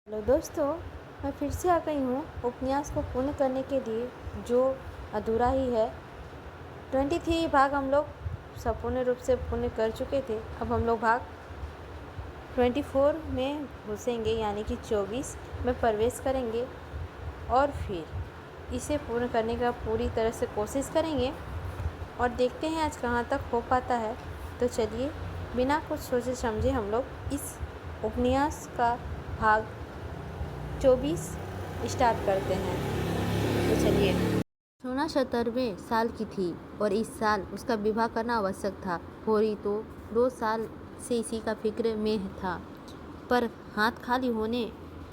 Hello दोस्तों, मैं फिर से आ गई हूँ उपन्यास को पूर्ण करने के लिए जो अधूरा ही है। 23 भाग हम लोग संपूर्ण रूप से पूर्ण कर चुके थे। अब हम लोग भाग 24 में घुसेंगे, यानी कि 24 में प्रवेश करेंगे और फिर इसे पूर्ण करने का पूरी तरह से कोशिश करेंगे और देखते हैं आज कहाँ तक हो पाता है। तो चलिए बिना कुछ सोचे समझे हम लोग इस उपन्यास का भाग 24 स्टार्ट करते हैं। तो चलिए। सोना 17वें साल की थी और इस साल उसका विवाह करना आवश्यक था। होरी तो 2 साल से इसी का फिक्र में था, पर हाथ खाली होने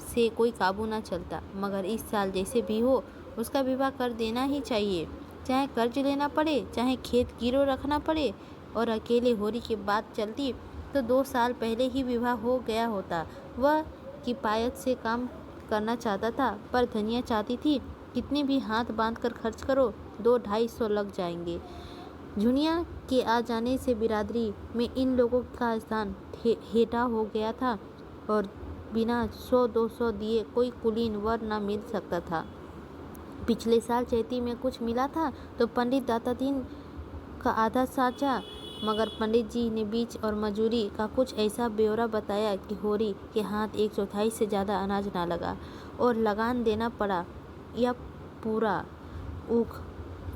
से कोई काबू ना चलता। मगर इस साल जैसे भी हो उसका विवाह कर देना ही चाहिए, चाहे कर्ज लेना पड़े, चाहे खेत गिरो रखना पड़े। और अकेले होरी की बात चलती तो 2 साल पहले ही विवाह हो गया होता। वह किफायत से काम करना चाहता था, पर धनिया चाहती थी कितने भी हाथ बांध कर खर्च करो 200-250 लग जाएंगे। झुनिया के आ जाने से बिरादरी में इन लोगों का स्थान हेठा हो गया था और बिना 100-200 दिए कोई कुलीन वर न मिल सकता था। पिछले साल चैती में कुछ मिला था तो पंडित दाता दीन का आधा साझा, मगर पंडित जी ने बीज और मजूरी का कुछ ऐसा ब्यौरा बताया कि होरी के हाथ 1/4 से ज़्यादा अनाज ना लगा और लगान देना पड़ा। यह पूरा ऊख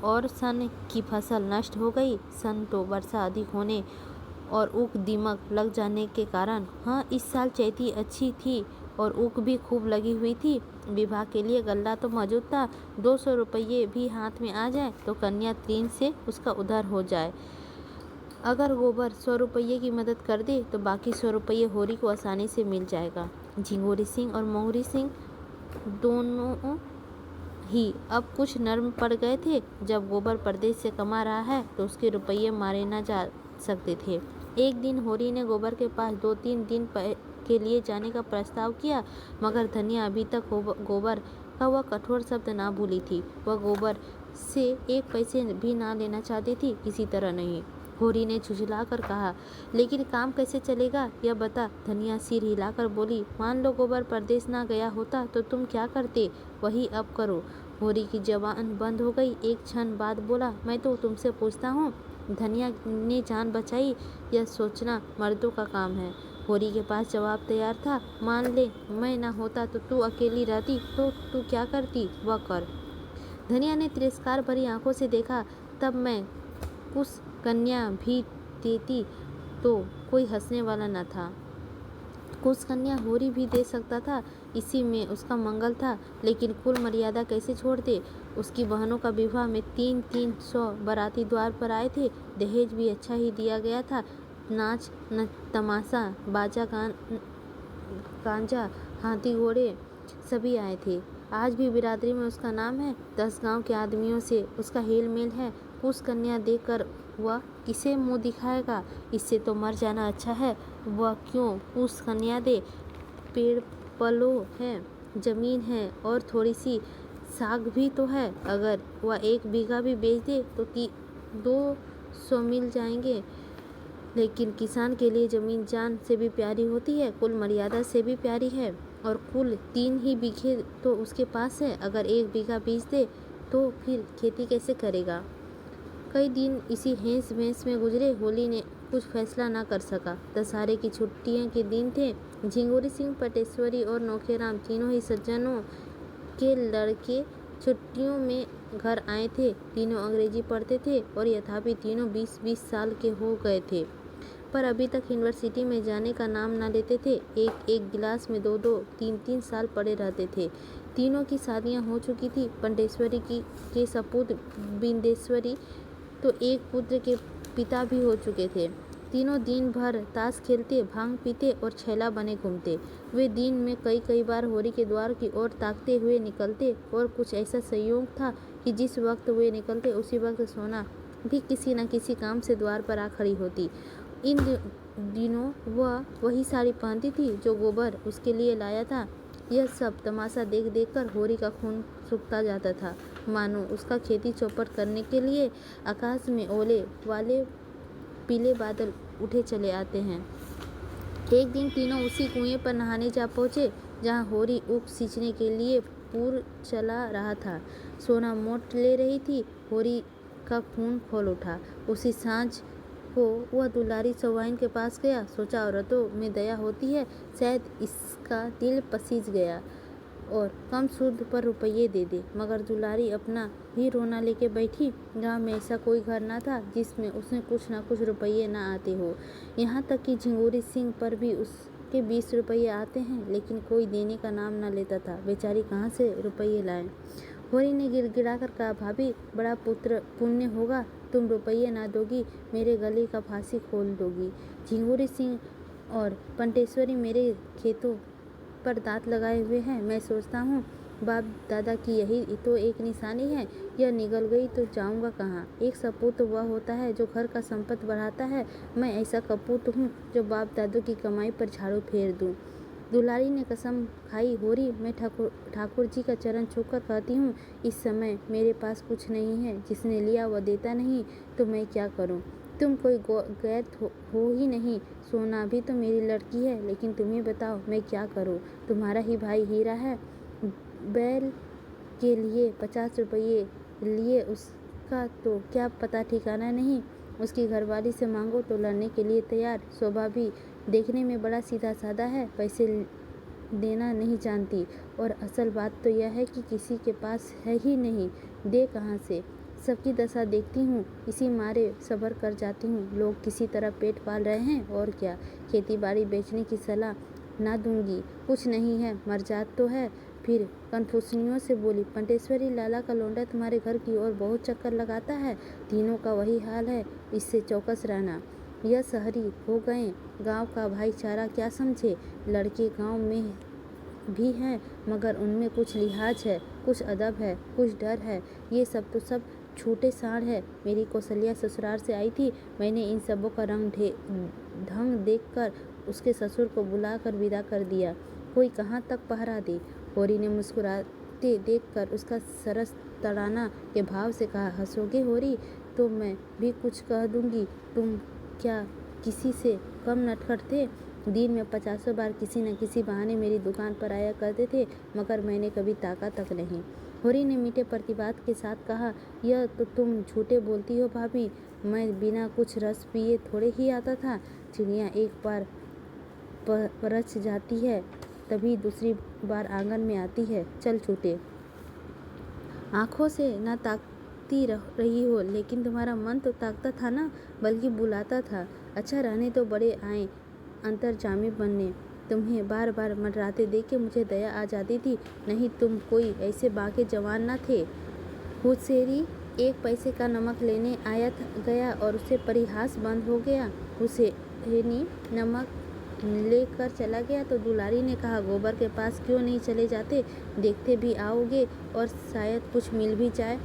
और सन की फसल नष्ट हो गई। सन तो वर्षा अधिक होने और ऊख दीमक लग जाने के कारण। हाँ, इस साल चैती अच्छी थी और ऊख भी खूब लगी हुई थी। विवाह के लिए गल्ला तो मौजूद था। 200 रुपये भी हाथ में आ जाए तो कन्या 3 से उसका उधार हो जाए। अगर गोबर 100 रुपये की मदद कर दे तो बाकी 100 रुपये होरी को आसानी से मिल जाएगा। झिंगोरी सिंह और मोहरी सिंह दोनों ही अब कुछ नर्म पड़ गए थे। जब गोबर परदेश से कमा रहा है तो उसके रुपये मारे ना जा सकते थे। एक दिन होरी ने गोबर के पास 2-3 दिन के लिए जाने का प्रस्ताव किया, मगर धनिया अभी तक गोबर का वह कठोर शब्द ना भूली थी। वह गोबर से 1 पैसे भी ना लेना चाहती थी, किसी तरह नहीं। होरी ने झुझलाकर कहा, लेकिन काम कैसे चलेगा यह बता। धनिया सिर हिलाकर बोली, मान लो गोबर परदेश ना गया होता तो तुम क्या करते, वही अब करो। होरी की जबान बंद हो गई। एक क्षण बाद बोला, मैं तो तुमसे पूछता हूँ। धनिया ने जान बचाई, यह सोचना मर्दों का काम है। होरी के पास जवाब तैयार था। मान ले मैं ना होता तो तू अकेली रहती तो तू क्या करती, वह कर। धनिया ने तिरस्कार भरी आंखों से देखा। तब मैं कुछ कन्या भी देती तो कोई हंसने वाला न था। कुछ कन्या होरी भी दे सकता था, इसी में उसका मंगल था। लेकिन कुल मर्यादा कैसे छोड़ दे। उसकी बहनों का विवाह में 300 बाराती द्वार पर आए थे। दहेज भी अच्छा ही दिया गया था। नाच न तमाशा, बाजा गांजा, हाथी घोड़े सभी आए थे। आज भी बिरादरी में उसका नाम है। 10 गांव के आदमियों से उसका हेल मेल है। कुछ कन्या देकर वह किसे मुंह दिखाएगा। इससे तो मर जाना अच्छा है। वह क्यों कुछ कन्या दे। पेड़ पलो है, जमीन है और थोड़ी सी साग भी तो है। अगर वह 1 बीघा भी बेच दे तो 200 मिल जाएंगे। लेकिन किसान के लिए जमीन जान से भी प्यारी होती है, कुल मर्यादा से भी प्यारी है। और कुल 3 ही बीघे तो उसके पास है। अगर 1 बीघा बेच दे तो फिर खेती कैसे करेगा। कई दिन इसी हेंस भेंस में गुजरे। होली ने कुछ फैसला ना कर सका। दशहरे की छुट्टियों के दिन थे। झिंगोरी सिंह, पटेश्वरी और नौखेराम तीनों ही सज्जनों के लड़के छुट्टियों में घर आए थे। तीनों अंग्रेजी पढ़ते थे और यथापि तीनों 20-20 साल के हो गए थे, पर अभी तक यूनिवर्सिटी में जाने का नाम ना लेते थे। एक गिलास में 2-2, 3-3 साल पड़े रहते थे। तीनों की शादियां हो चुकी थी। पंडेश्वरी के सपूत बिंदेश्वरी तो एक पुत्र के पिता भी हो चुके थे। तीनों दिन भर ताश खेलते, भांग पीते और छैला बने घूमते। वे दिन में कई बार होरी के द्वार की ओर ताकते हुए निकलते और कुछ ऐसा संयोग था कि जिस वक्त वे निकलते उसी वक्त सोना भी किसी न किसी काम से द्वार पर आ खड़ी होती। इन दिनों वह वही साड़ी पहनती थी जो गोबर उसके लिए लाया था। यह सब तमाशा देख देख कर होरी का खून सूखता जाता था, मानो उसका खेती चौपट करने के लिए आकाश में ओले वाले पीले बादल उठे चले आते हैं। एक दिन तीनों उसी कुएं पर नहाने जा पहुँचे जहाँ होरी ऊख सींचने के लिए पूर चला रहा था। सोना मोट ले रही थी। होरी का खून खोल उठा। उसी सांझ को वह दुलारी सौवाइन के पास गया। सोचा औरतों में दया होती है, शायद इसका दिल पसीज गया और कम सूद पर रुपये दे दे। मगर दुलारी अपना भी रोना लेके बैठी। गांव में ऐसा कोई घर ना था जिसमें उसने कुछ ना कुछ रुपये ना आते हो। यहाँ तक कि झिंगुरी सिंह पर भी उसके 20 रुपये आते हैं, लेकिन कोई देने का नाम ना लेता था। बेचारी कहाँ से रुपये लाए। होरी ने गिड़गिड़ा कर कहा, भाभी बड़ा पुण्य होगा, तुम रुपये ना दोगी, मेरे गले का फांसी खोल दोगी। झिंगुरी सिंह और पंटेश्वरी मेरे खेतों पर दांत लगाए हुए हैं। मैं सोचता हूँ बाप दादा की यही तो एक निशानी है। यह निगल गई तो जाऊँगा कहाँ। एक सपूत तो वह होता है जो घर का संपत्ति बढ़ाता है। मैं ऐसा कपूत हूँ जो बाप दादों की कमाई पर झाड़ू फेर दूँ। दुलारी ने कसम खाई, होरी मैं ठाकुर जी का चरण छूकर कहती हूँ, इस समय मेरे पास कुछ नहीं है। जिसने लिया वह देता नहीं तो मैं क्या करूँ। तुम कोई गैर हो ही नहीं। सोना भी तो मेरी लड़की है, लेकिन तुम ही बताओ मैं क्या करूँ। तुम्हारा ही भाई हीरा है, बैल के लिए 50 रुपये लिए, उसका तो क्या पता ठिकाना नहीं। उसकी घरवाली से मांगो तो लड़ने के लिए तैयार। शोभा भी देखने में बड़ा सीधा साधा है, पैसे देना नहीं जानती, और असल बात तो यह है कि किसी के पास है ही नहीं, दे कहाँ से। सबकी दशा देखती हूँ, इसी मारे सब्र कर जाती हूँ। लोग किसी तरह पेट पाल रहे हैं, और क्या। खेती बाड़ी बेचने की सलाह ना दूंगी, कुछ नहीं है, मरजात तो है। फिर कन्फुसनियों से बोली, पंटेश्वरी लाला का लौंडा तुम्हारे घर की ओर बहुत चक्कर लगाता है। तीनों का वही हाल है, इससे चौकस रहना। यह शहरी हो गए, गांव का भाईचारा क्या समझे। लड़के गांव में भी हैं, मगर उनमें कुछ लिहाज है, कुछ अदब है, कुछ डर है। ये सब तो सब छूटे साड़ है। मेरी कौशल्या ससुराल से आई थी, मैंने इन सबों का ढंग देखकर उसके ससुर को बुलाकर विदा कर दिया। कोई कहाँ तक पहरा दे। होरी ने मुस्कुराते देखकर उसका सरस तड़ाना के भाव से कहा, हंसोगे होरी तो मैं भी कुछ कह दूंगी। तुम क्या किसी से कम नटखट थे। दिन में 50 बार किसी न किसी बहाने मेरी दुकान पर आया करते थे, मगर मैंने कभी ताका तक नहीं। होरी ने मीठे प्रतिवाद के साथ कहा, यह तो तुम झूठे बोलती हो भाभी, मैं बिना कुछ रस पिए थोड़े ही आता था। चिड़िया एक बार परच जाती है तभी दूसरी बार आंगन में आती है। चल छूटे। आँखों से ना ताकती रही हो, लेकिन तुम्हारा मन तो ताकता था ना, बल्कि बुलाता था। अच्छा रहने तो बड़े आए अंतर्जामी बनने। तुम्हें बार बार मंडराते देख के मुझे दया आ जाती थी, नहीं तुम कोई ऐसे बाके जवान ना थे। हुसेरी एक पैसे का नमक लेने आया गया और उससे परिहास बंद हो गया। हुसैनी नमक लेकर चला गया तो दुलारी ने कहा, गोबर के पास क्यों नहीं चले जाते, देखते भी आओगे और शायद कुछ मिल भी जाए।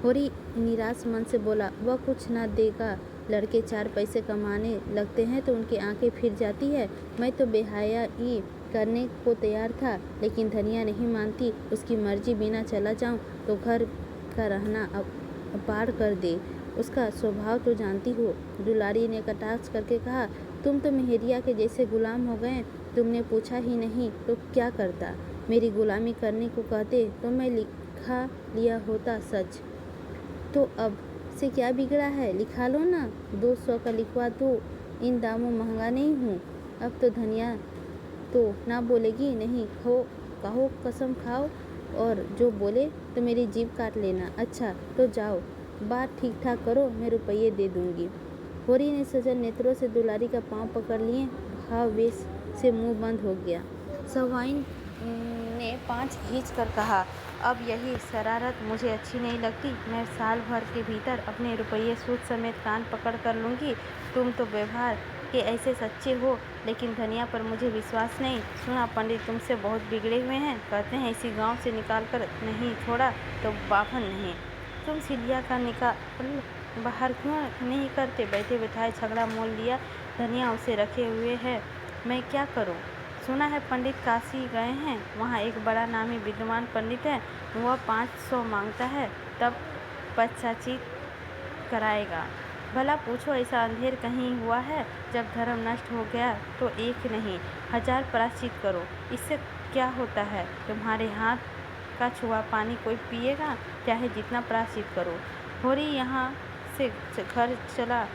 होरी निराश मन से बोला, वह कुछ ना देगा। लड़के 4 पैसे कमाने लगते हैं तो उनकी आंखें फिर जाती है। मैं तो बेहयाई करने को तैयार था, लेकिन धनिया नहीं मानती। उसकी मर्जी बिना चला जाऊं तो घर का रहना अपार कर दे। उसका स्वभाव तो जानती हो। दुलारी ने कटाक्ष करके कहा, तुम तो मेहरिया के जैसे गुलाम हो गए। तुमने पूछा ही नहीं तो क्या करता। मेरी गुलामी करने को कहते तो मैं लिखा लिया होता सच। तो अब से क्या बिगड़ा है, लिखा लो ना, 200 का लिखवा दो, इन दामों महंगा नहीं हूँ। अब तो धनिया तो ना बोलेगी, नहीं कहो कसम खाओ, और जो बोले तो मेरी जीभ काट लेना। अच्छा तो जाओ, बात ठीक ठाक करो, मैं रुपये दे दूंगी। होरी ने सजल नेत्रों से दुलारी का पांव पकड़ लिए, भाव वेश से मुंह बंद हो गया। सवाइन ने पांच खींच कर कहा, अब यही शरारत मुझे अच्छी नहीं लगती। मैं साल भर के भीतर अपने रुपये सूद समेत कान पकड़ कर लूँगी। तुम तो व्यवहार के ऐसे सच्चे हो, लेकिन धनिया पर मुझे विश्वास नहीं। सुना पंडित तुमसे बहुत बिगड़े हुए हैं, कहते हैं इसी गांव से निकाल कर नहीं छोड़ा तो बाभन नहीं। तुम सिलिया का निकाल बाहर क्यों नहीं करते। बैठे बैठाए झगड़ा मोल लिया, धनिया उसे रखे हुए है, मैं क्या करूं। सुना है पंडित काशी गए हैं, वहाँ एक बड़ा नामी विद्वान पंडित है, वह 500 मांगता है, तब पश्चाचित कराएगा। भला पूछो ऐसा अंधेर कहीं हुआ है। जब धर्म नष्ट हो गया तो एक नहीं 1000 प्रायश्चित करो, इससे क्या होता है? तुम्हारे हाथ का छुआ पानी कोई पिएगा, चाहे जितना प्रायश्चित करो। होरी यहाँ से घर चला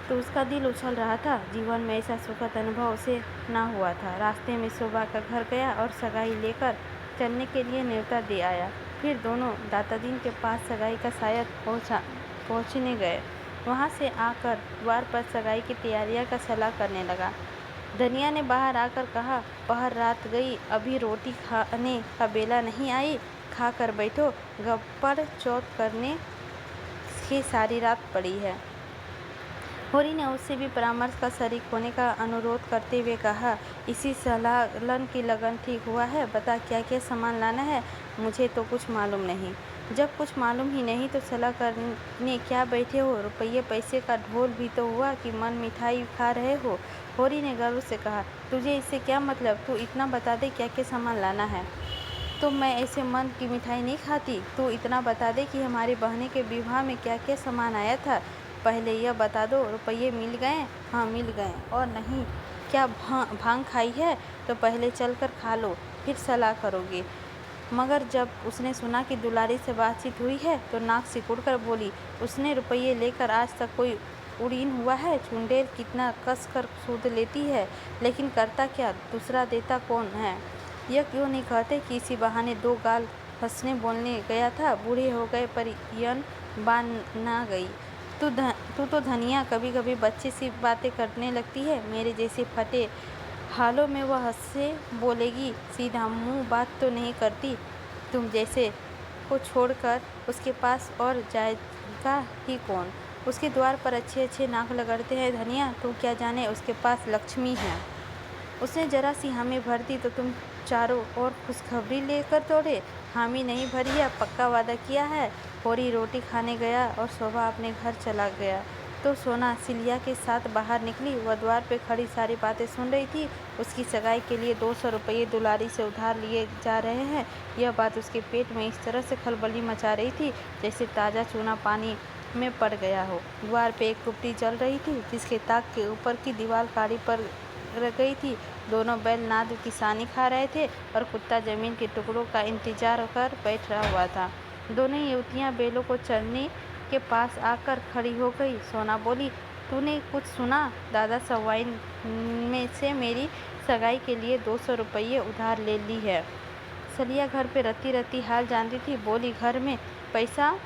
तो उसका दिल उछल रहा था। जीवन में ऐसा सुखद अनुभव उसे ना हुआ था। रास्ते में शोभा का घर गया और सगाई लेकर चलने के लिए न्योता दे आया। फिर दोनों दातादीन के पास सगाई का शायद पहुँचने गए। वहाँ से आकर द्वार पर सगाई की तैयारियां का सलाह करने लगा। धनिया ने बाहर आकर कहा, पहर रात गई, अभी रोटी खाने का बेला नहीं आई, खा कर बैठो, गप्पड़ चौथ करने की सारी रात पड़ी है। होरी ने उससे भी परामर्श का शरीक होने का अनुरोध करते हुए कहा, इसी सालन की लगन ठीक हुआ है, बता क्या क्या सामान लाना है? मुझे तो कुछ मालूम नहीं। जब कुछ मालूम ही नहीं तो सलाह करने क्या बैठे हो? रुपये पैसे का ढोल भी तो हुआ कि मन मिठाई खा रहे हो। होरी ने गर्व से कहा, तुझे इससे क्या मतलब? तू इतना बता दे क्या क्या सामान लाना है। तो मैं ऐसे मन की मिठाई नहीं खाती। तू इतना बता दे कि हमारी बहने के विवाह में क्या क्या सामान आया था। पहले यह बता दो, रुपये मिल गए? हाँ मिल गए। और नहीं क्या भांग खाई है? तो पहले चल कर खा लो, फिर सलाह करोगे। मगर जब उसने सुना कि दुलारी से बातचीत हुई है तो नाक सिकुड़ कर बोली, उसने रुपये लेकर आज तक कोई उड़ीन हुआ है? चुंडेल कितना कस कर सूद लेती है, लेकिन करता क्या, दूसरा देता कौन है? यह क्यों नहीं कहते कि इसी बहाने दो गाल हंसने बोलने गया था, बूढ़े हो गए पर यन बान ना गई। तू तो धनिया कभी कभी बच्चे सी बातें करने लगती है। मेरे जैसे फटे हालों में वह हंसे बोलेगी, सीधा मुंह बात तो नहीं करती। तुम जैसे को छोड़कर उसके पास और जाएगा ही कौन? उसके द्वार पर अच्छे अच्छे नाक लगड़ते हैं धनिया, तू क्या जाने उसके पास लक्ष्मी है। उसने जरा सी हामी भर दी तो तुम चारों ओर खुशखबरी लेकर दौड़े। हामी नहीं भरी है, पक्का वादा किया है। होरी रोटी खाने गया और शोभा अपने घर चला गया तो सोना सिलिया के साथ बाहर निकली। वह द्वार पे खड़ी सारी बातें सुन रही थी। उसकी सगाई के लिए 200 रुपये दुलारी से उधार लिए जा रहे हैं। यह बात उसके पेट में इस तरह से खलबली मचा रही थी जैसे ताज़ा चूना पानी में पड़ गया हो। द्वार पे एक कुप्पी जल रही थी जिसके ताक के ऊपर की दीवार काली पड़ गई थी। दोनों बैल नाद किसानी खा रहे थे और कुत्ता जमीन के टुकड़ों का इंतजार कर बैठा हुआ था। दोनों युवतियां बैलों को चरने के पास आकर खड़ी हो गई। सोना बोली, तूने कुछ सुना? दादा सवाई में से मेरी सगाई के लिए 200 रुपये उधार ले ली है। सलिया घर पे रती रती हाल जानती थी। बोली, घर में पैसा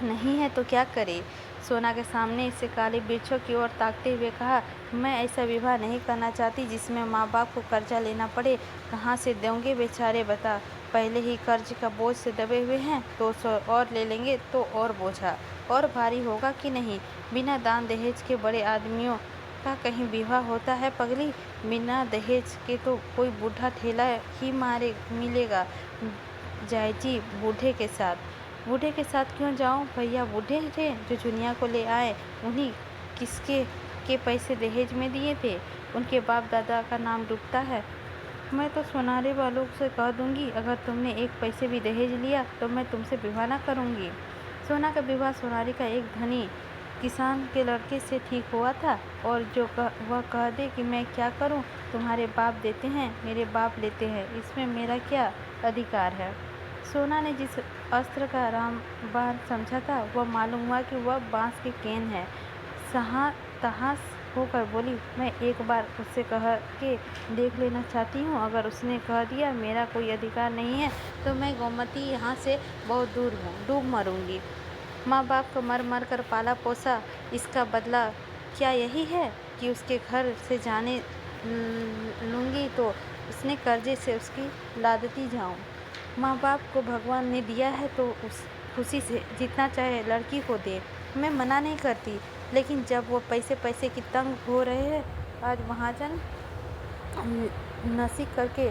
नहीं है तो क्या करे? सोना के सामने से काले वृक्षों की ओर ताकते हुए कहा, मैं ऐसा विवाह नहीं करना चाहती जिसमें माँ बाप को कर्जा लेना पड़े। कहाँ से देंगे बेचारे, बता। पहले ही कर्ज का बोझ से दबे हुए हैं, 200 और ले लेंगे तो और बोझा और भारी होगा कि नहीं। बिना दान दहेज के बड़े आदमियों का कहीं विवाह होता है पगली? बिना दहेज के तो कोई बूढ़ा ठेला ही मारे मिलेगा। जायजी बूढ़े के साथ। बूढ़े के साथ क्यों जाऊं? भैया बूढ़े थे जो चुनिया को ले आए, उन्हीं किसके के पैसे दहेज में दिए थे। उनके बाप दादा का नाम डूबता है। मैं तो सोनारे वालों से कह दूंगी, अगर तुमने एक पैसे भी दहेज लिया तो मैं तुमसे विवाह ना करूंगी। सोना का विवाह सोनारी का एक धनी किसान के लड़के से ठीक हुआ था और जो वह कह दे कि मैं क्या करूं, तुम्हारे बाप देते हैं, मेरे बाप लेते हैं, इसमें मेरा क्या अधिकार है। सोना ने जिस अस्त्र का रामबाण समझा था वह मालूम हुआ कि वह बांस की केन है। तहास होकर बोली, मैं एक बार उससे कह के देख लेना चाहती हूँ। अगर उसने कह दिया मेरा कोई अधिकार नहीं है तो मैं गोमती यहाँ से बहुत दूर हूँ, डूब मरूंगी। माँ बाप को मर मर कर पाला पोसा, इसका बदला क्या यही है कि उसके घर से जाने लूँगी तो उसने कर्जे से उसकी लादती जाऊँ। माँ बाप को भगवान ने दिया है तो उस खुशी से जितना चाहे लड़की को दे, मैं मना नहीं करती। लेकिन जब वो पैसे की तंग हो रहे हैं, आज महाजन नसीब करके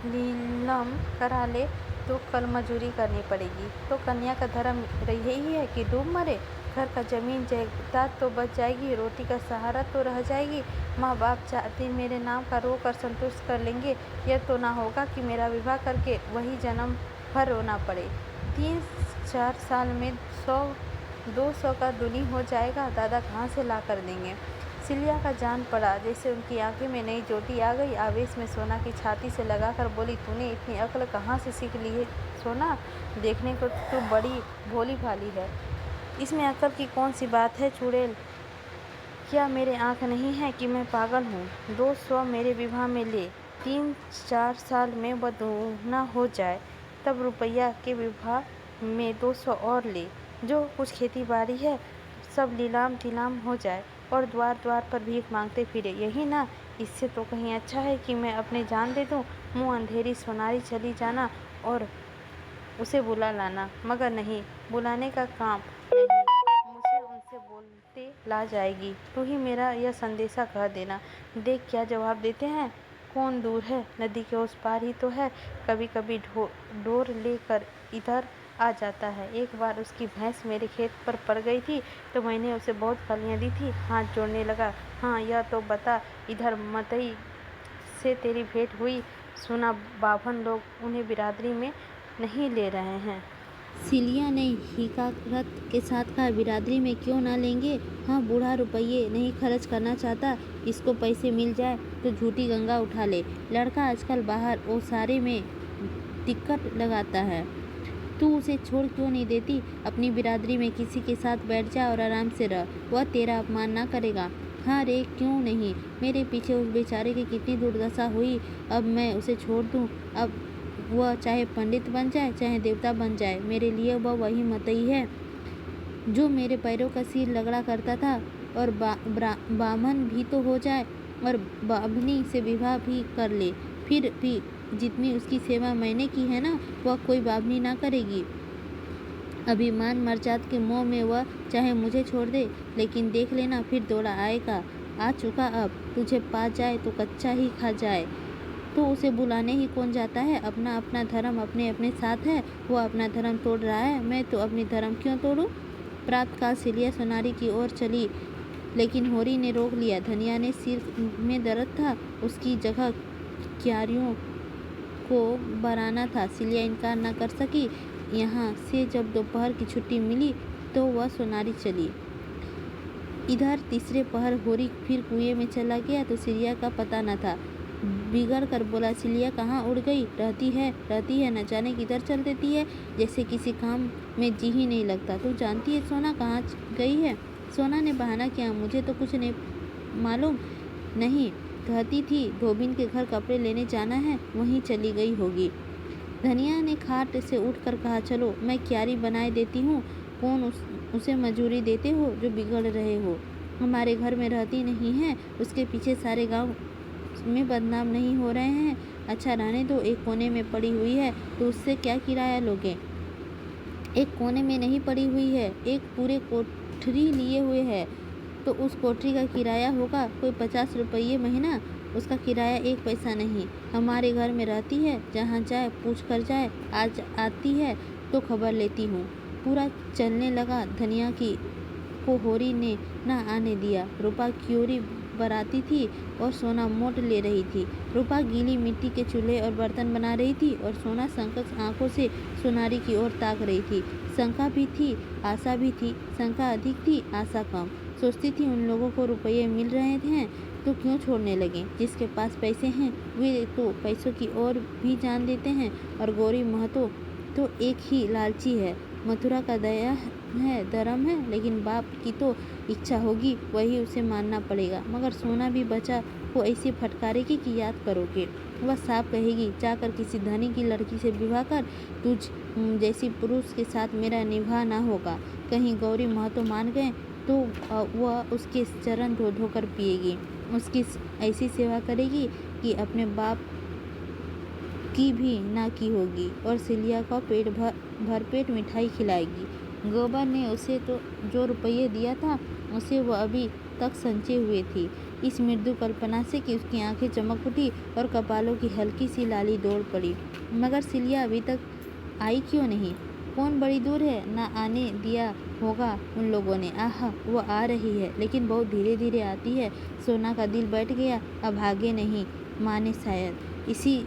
नीलम करा ले तो कल मजूरी करनी पड़ेगी। तो कन्या का धर्म यही है कि डूब मरे। घर का जमीन जायदाद तो बच जाएगी, रोटी का सहारा तो रह जाएगी। माँ बाप चाहते मेरे नाम का रो कर संतुष्ट कर लेंगे। यह तो ना होगा कि मेरा विवाह करके वही जन्म भर रोना पड़े। 3-4 साल में 100-200 का दुनी हो जाएगा। दादा कहाँ से ला कर देंगे? सिलिया का जान पड़ा, जैसे उनकी आंखें में नई ज्योति आ गई। आवेश में सोना की छाती से लगाकर बोली, तूने इतनी अक्ल कहाँ से सीख ली है सोना? देखने को तू बड़ी भोली भाली है, इसमें अक्ल की कौन सी बात है चुड़ैल? क्या मेरे आँख नहीं है कि मैं पागल हूँ? 200 मेरे विवाह में ले, 3-4 साल में वह दुगना हो जाए, तब रुपया के विवाह में 200 और ले। जो कुछ खेती बाड़ी है सब लीलाम तिलाम हो जाए और द्वार द्वार पर भीख मांगते फिरे, यही ना? इससे तो कहीं अच्छा है कि मैं अपनी जान दे दूँ। मुँह अंधेरी सोनारी चली जाना और उसे बुला लाना, मगर नहीं, बुलाने का काम नहीं, मुझे उनसे बोलते ला जाएगी। तू ही मेरा यह संदेशा कह देना। देख क्या जवाब देते हैं। कौन दूर है, नदी के उस पार ही तो है। कभी कभी डोर लेकर इधर आ जाता है। एक बार उसकी भैंस मेरे खेत पर पड़ गई थी तो मैंने उसे बहुत फलियाँ दी थी। हाथ जोड़ने लगा। हाँ, यह तो बता, इधर मतई से तेरी भेंट हुई? सुना बाभन लोग उन्हें बिरादरी में नहीं ले रहे हैं। सिलिया ने हिकारत के साथ कहा, बिरादरी में क्यों ना लेंगे? हाँ, बूढ़ा रुपये नहीं खर्च करना चाहता, इसको पैसे मिल जाए तो झूठी गंगा उठा ले। लड़का आजकल बाहर ओसारे में टिकट लगाता है, तू उसे छोड़ क्यों नहीं देती? अपनी बिरादरी में किसी के साथ बैठ जा और आराम से रह, वह तेरा अपमान ना करेगा। हाँ रे, क्यों नहीं? मेरे पीछे उस बेचारे की कितनी दुर्दशा हुई, अब मैं उसे छोड़ दूँ? अब वह चाहे पंडित बन जाए चाहे देवता बन जाए, मेरे लिए वह वही मतई है जो मेरे पैरों का सिर लगड़ा करता था। और बामन भी तो हो जाए और बाभनी से विवाह भी कर ले, फिर भी जितनी उसकी सेवा मैंने की है ना, वह कोई बाभनी ना करेगी। अभिमान मर्जाद के मोह में वह चाहे मुझे छोड़ दे, लेकिन देख लेना फिर दौड़ा आएगा। आ चुका, अब तुझे पा जाए तो कच्चा ही खा जाए। तो उसे बुलाने ही कौन जाता है? अपना अपना धर्म अपने अपने साथ है। वो अपना धर्म तोड़ रहा है, मैं तो अपनी धर्म क्यों तोड़ूं? प्राप्त काल सिलिया सोनारी की ओर चली, लेकिन होरी ने रोक लिया। धनिया ने सिर में दर्द था, उसकी जगह क्यारियों को बराना था। सिलिया इनकार न कर सकी। यहाँ से जब दोपहर की छुट्टी मिली तो वह सोनारी चली। इधर तीसरे पहर होरी फिर कुएं में चला गया तो सिलिया का पता न था। बिगड़ कर बोला, सिलिया कहाँ उड़ गई? रहती है, न जाने किधर चल देती है, जैसे किसी काम में जी ही नहीं लगता। तू जानती है सोना कहाँ गई है? सोना ने बहाना किया, मुझे तो कुछ नहीं मालूम। नहीं, कहती थी धोबिन के घर कपड़े लेने जाना है, वहीं चली गई होगी। धनिया ने खाट से उठकर कहा, चलो मैं क्यारी बनाए देती हूँ। कौन उसे मजूरी देते हो जो बिगड़ रहे हो? हमारे घर में रहती नहीं है, उसके पीछे सारे गांव में बदनाम नहीं हो रहे हैं। अच्छा रहने दो, एक कोने में पड़ी हुई है तो उससे क्या किराया लोगे? एक कोने में नहीं पड़ी हुई है, एक पूरे कोठरी लिए हुए है, तो उस कोठरी का किराया होगा कोई 50 रुपये महीना। उसका किराया 1 पैसा नहीं। हमारे घर में रहती है, जहाँ जाए पूछ कर जाए। आज आती है तो खबर लेती हूँ। पूरा चलने लगा। धनिया की को होरी ने ना आने दिया। रूपा क्योरी बराती थी और सोना मोट ले रही थी। रूपा गीली मिट्टी के चूल्हे और बर्तन बना रही थी और सोना संकट आंखों से सोनारी की ओर ताक रही थी। शंका भी थी, आशा भी थी। शंका अधिक थी, आशा कम। सोचती थी उन लोगों को रुपये मिल रहे हैं तो क्यों छोड़ने लगे? जिसके पास पैसे हैं वे तो पैसों की ओर भी जान देते हैं। और गौरी महतो तो एक ही लालची है। मथुरा का दया है, धर्म है, लेकिन बाप की तो इच्छा होगी, वही उसे मानना पड़ेगा। मगर सोना भी बचा को ऐसी फटकारेगी कि याद करोगे। वह साफ कहेगी, जाकर किसी धनी की लड़की से विवाह कर, तुझ जैसी पुरुष के साथ मेरा निभाह ना होगा। कहीं गौरी महतो मान गए तो वह उसके चरण धो धोकर पिएगी, उसकी ऐसी सेवा करेगी कि अपने बाप की भी ना की होगी, और सिलिया का पेट भरपेट मिठाई खिलाएगी। गोबर ने उसे तो जो रुपये दिया था उसे वह अभी तक संचे हुए थी। इस मृदु कल्पना से कि उसकी आंखें चमक उठी और कपालों की हल्की सी लाली दौड़ पड़ी। मगर सिलिया अभी तक आई क्यों नहीं? कौन बड़ी दूर है, ना आने दिया होगा उन लोगों ने। आह, वो आ रही है, लेकिन बहुत धीरे धीरे आती है। सोना का दिल बैठ गया, अब भागे नहीं माने शायद। इसी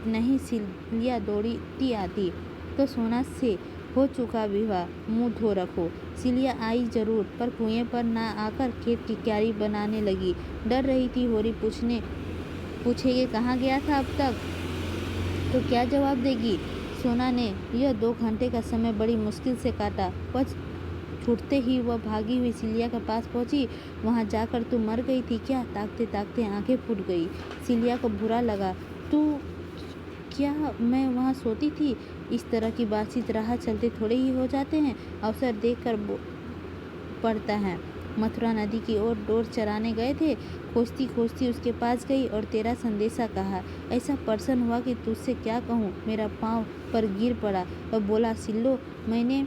नहीं सिलिया दौड़ती आती तो सोना से हो चुका विवाह, मुँह धो रखो। सिलिया आई जरूर, पर कुएं पर ना आकर खेत की क्यारी बनाने लगी। डर रही थी होरी पूछेगी कहाँ गया था अब तक, तो क्या जवाब देगी। सोना ने यह 2 घंटे का समय बड़ी मुश्किल से काटा। पर छूटते ही वह भागी हुई सिलिया के पास पहुंची। वहां जाकर तू मर गई थी क्या? ताकते ताकते आंखें फूट गई। सिलिया को बुरा लगा। तू क्या मैं वहां सोती थी? इस तरह की बातचीत राह चलते थोड़े ही हो जाते हैं, अवसर देख कर पड़ता है। मथुरा नदी की ओर डोर चराने गए थे। खोजती खोजती उसके पास गई और तेरा संदेशा कहा। ऐसा प्रसन्न हुआ कि तुझसे क्या कहूँ। मेरा पाँव पर गिर पड़ा और बोला, सिल्लो, मैंने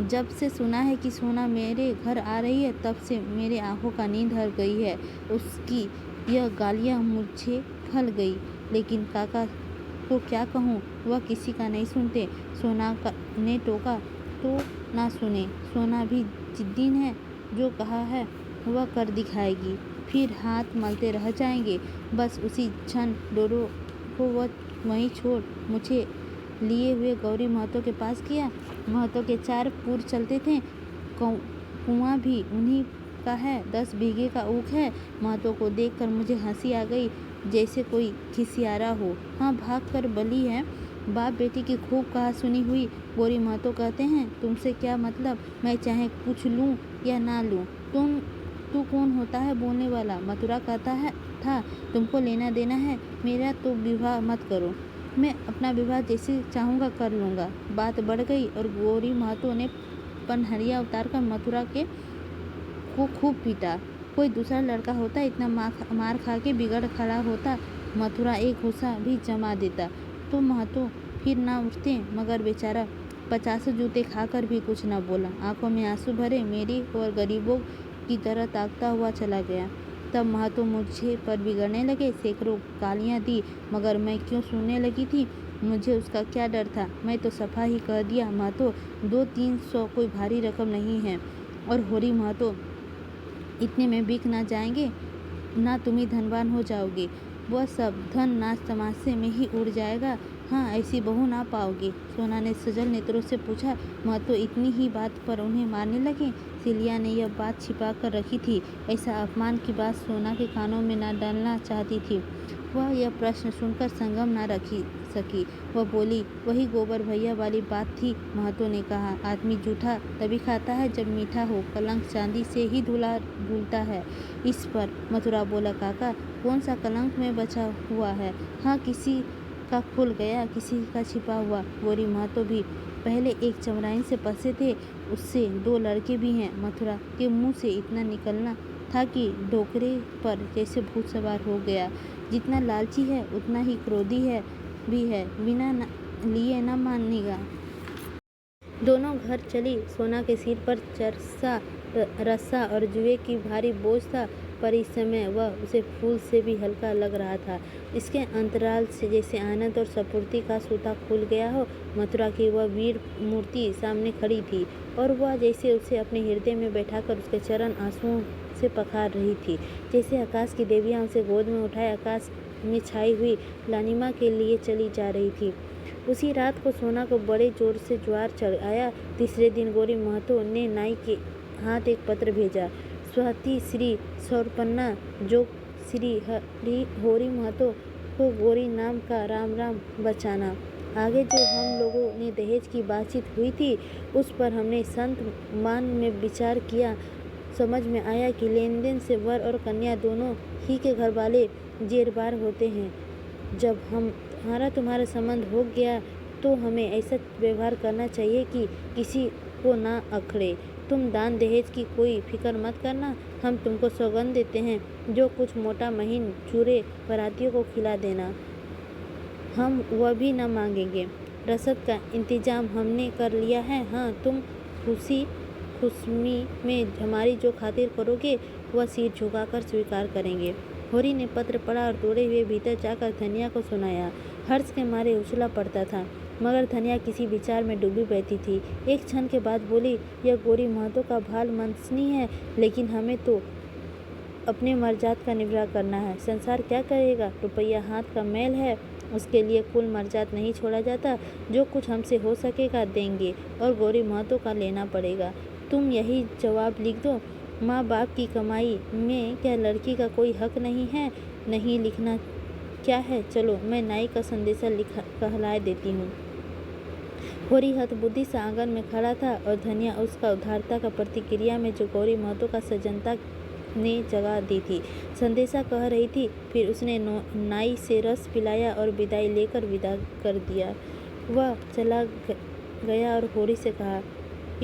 जब से सुना है कि सोना मेरे घर आ रही है, तब से मेरे आंखों का नींद हर गई है। उसकी यह गालियाँ मुझे खल गई, लेकिन काका को क्या कहूँ, वह किसी का नहीं सुनते। सोना ने टोका तो ना सुने। सोना भी जिद्दीन है, जो कहा है वह कर दिखाएगी, फिर हाथ मलते रह जाएंगे। बस उसी क्षण डोरो को वह वहीं छोड़ मुझे लिए हुए गौरी महतो के पास गया। महतो के 4 पूर चलते थे। कुआं भी उन्हीं का है, 10 बीघे का ऊख है। महतो को देखकर मुझे हंसी आ गई, जैसे कोई खिसियारा हो। हाँ, भाग कर बली है। बाप बेटी की खूब कहा सुनी हुई। गौरी महतो कहते हैं, तुमसे क्या मतलब, मैं चाहे कुछ लूँ या ना लूँ, तू कौन होता है बोलने वाला। मथुरा कहता है था, तुमको लेना देना है, मेरा तो विवाह मत करो, मैं अपना विवाह जैसे चाहूँगा कर लूँगा। बात बढ़ गई और गौरी महतो ने पनहरिया उतार कर मथुरा को खूब पीटा। कोई दूसरा लड़का होता इतना मार खा के बिगड़ खड़ा होता, मथुरा एक गुस्सा भी जमा देता तो महतो फिर ना उठते, मगर बेचारा 50 जूते खाकर भी कुछ न बोला। आंखों में आंसू भरे मेरी और गरीबों की तरह ताकता हुआ चला गया। तब महतो मुझे पर बिगड़ने लगे, सैकड़ों गालियाँ दी, मगर मैं क्यों सुनने लगी थी। मुझे उसका क्या डर था। मैं तो सफा ही कह दिया, महतो 200-300 कोई भारी रकम नहीं है, और होरी महतो इतने में बिक ना जाएंगे, ना तुम ही धनवान हो जाओगे, वह सब धन नाच तमाशे में ही उड़ जाएगा। हाँ, ऐसी बहू ना पाओगे। सोना ने सजल नेत्रों से पूछा। महतो इतनी ही बात पर उन्हें मारने लगे। सिलिया ने यह बात छिपा कर रखी थी। ऐसा अपमान की बात सोना के कानों में ना डालना चाहती थी। वह यह प्रश्न सुनकर संगम ना रखी सकी। वह बोली, वही गोबर भैया वाली बात थी। महतो ने कहा, आदमी जूठा तभी खाता है जब मीठा हो, कलंक चांदी से ही धुलता है। इस पर मथुरा बोला, काका, कौन सा कलंक में बचा हुआ है। हाँ, किसी का खुल गया, किसी का छिपा हुआ। गौरी महतो भी पहले एक चमराइन से फंसे थे, उससे 2 लड़के भी हैं। मथुरा के मुंह से इतना निकलना था कि ढोकरे पर जैसे भूत सवार हो गया। जितना लालची है उतना ही क्रोधी भी है, बिना लिए न मानेगा। दोनों घर चली। सोना के सिर पर चरसा, रस्सा और जुए की भारी बोझ था, पर इस समय वह उसे फूल से भी हल्का लग रहा था। इसके अंतराल से जैसे आनंद और स्फूर्ति का सूता खुल गया हो। मथुरा की वह वीर मूर्ति सामने खड़ी थी, और वह जैसे उसे अपने हृदय में बैठाकर उसके चरण आंसुओं से पखार रही थी। जैसे आकाश की देवियाँ उसे गोद में उठाए आकाश में छाई हुई लालिमा के लिए चली जा रही थी। उसी रात को सोना को बड़े जोर से ज्वार चढ़ आया। तीसरे दिन गौरी महतो ने नाई के हाथ एक पत्र भेजा। स्वाति श्री सौरपन्ना, जो श्री होरी महतो को गौरी नाम का राम राम बचाना। आगे जो हम लोगों ने दहेज की बातचीत हुई थी, उस पर हमने संत मान में विचार किया। समझ में आया कि लेन देन से वर और कन्या दोनों ही के घर वाले जेरबार होते हैं। जब हमारा तुम्हारा संबंध हो गया, तो हमें ऐसा व्यवहार करना चाहिए कि किसी को ना अखड़े। तुम दान दहेज की कोई फिक्र मत करना। हम तुमको सौगंध देते हैं, जो कुछ मोटा महीन चूरे बरातियों को खिला देना, हम वह भी न मांगेंगे। रसद का इंतजाम हमने कर लिया है। हाँ, तुम खुशमी में हमारी जो खातिर करोगे, वह सिर झुकाकर स्वीकार करेंगे। होरी ने पत्र पढ़ा और दौड़े हुए भीतर जाकर धनिया को सुनाया। हर्ष के मारे उछला पड़ता था, मगर धनिया किसी विचार में डूबी बैठी थी। एक क्षण के बाद बोली, यह गौरी महतो का भाल मंसनी है, लेकिन हमें तो अपने मर्जात का निवृत्त करना है। संसार क्या करेगा, रुपया हाथ का मैल है, उसके लिए कुल मर्जात नहीं छोड़ा जाता। जो कुछ हमसे हो सकेगा देंगे और गौरी महतो का लेना पड़ेगा। तुम यही जवाब लिख दो। माँ बाप की कमाई में क्या लड़की का कोई हक नहीं है? नहीं लिखना क्या है? चलो मैं नाई का संदेशा कहलाए देती हूँ। होरी हतबुद्धि से आंगन में खड़ा था और धनिया उसका उदारता का प्रतिक्रिया में जो गौरी महतो का सज्जनता ने जगा दी थी। संदेशा कह रही थी। फिर उसने नाई से रस पिलाया और विदाई लेकर विदा कर दिया। वह चला गया और होरी से कहा,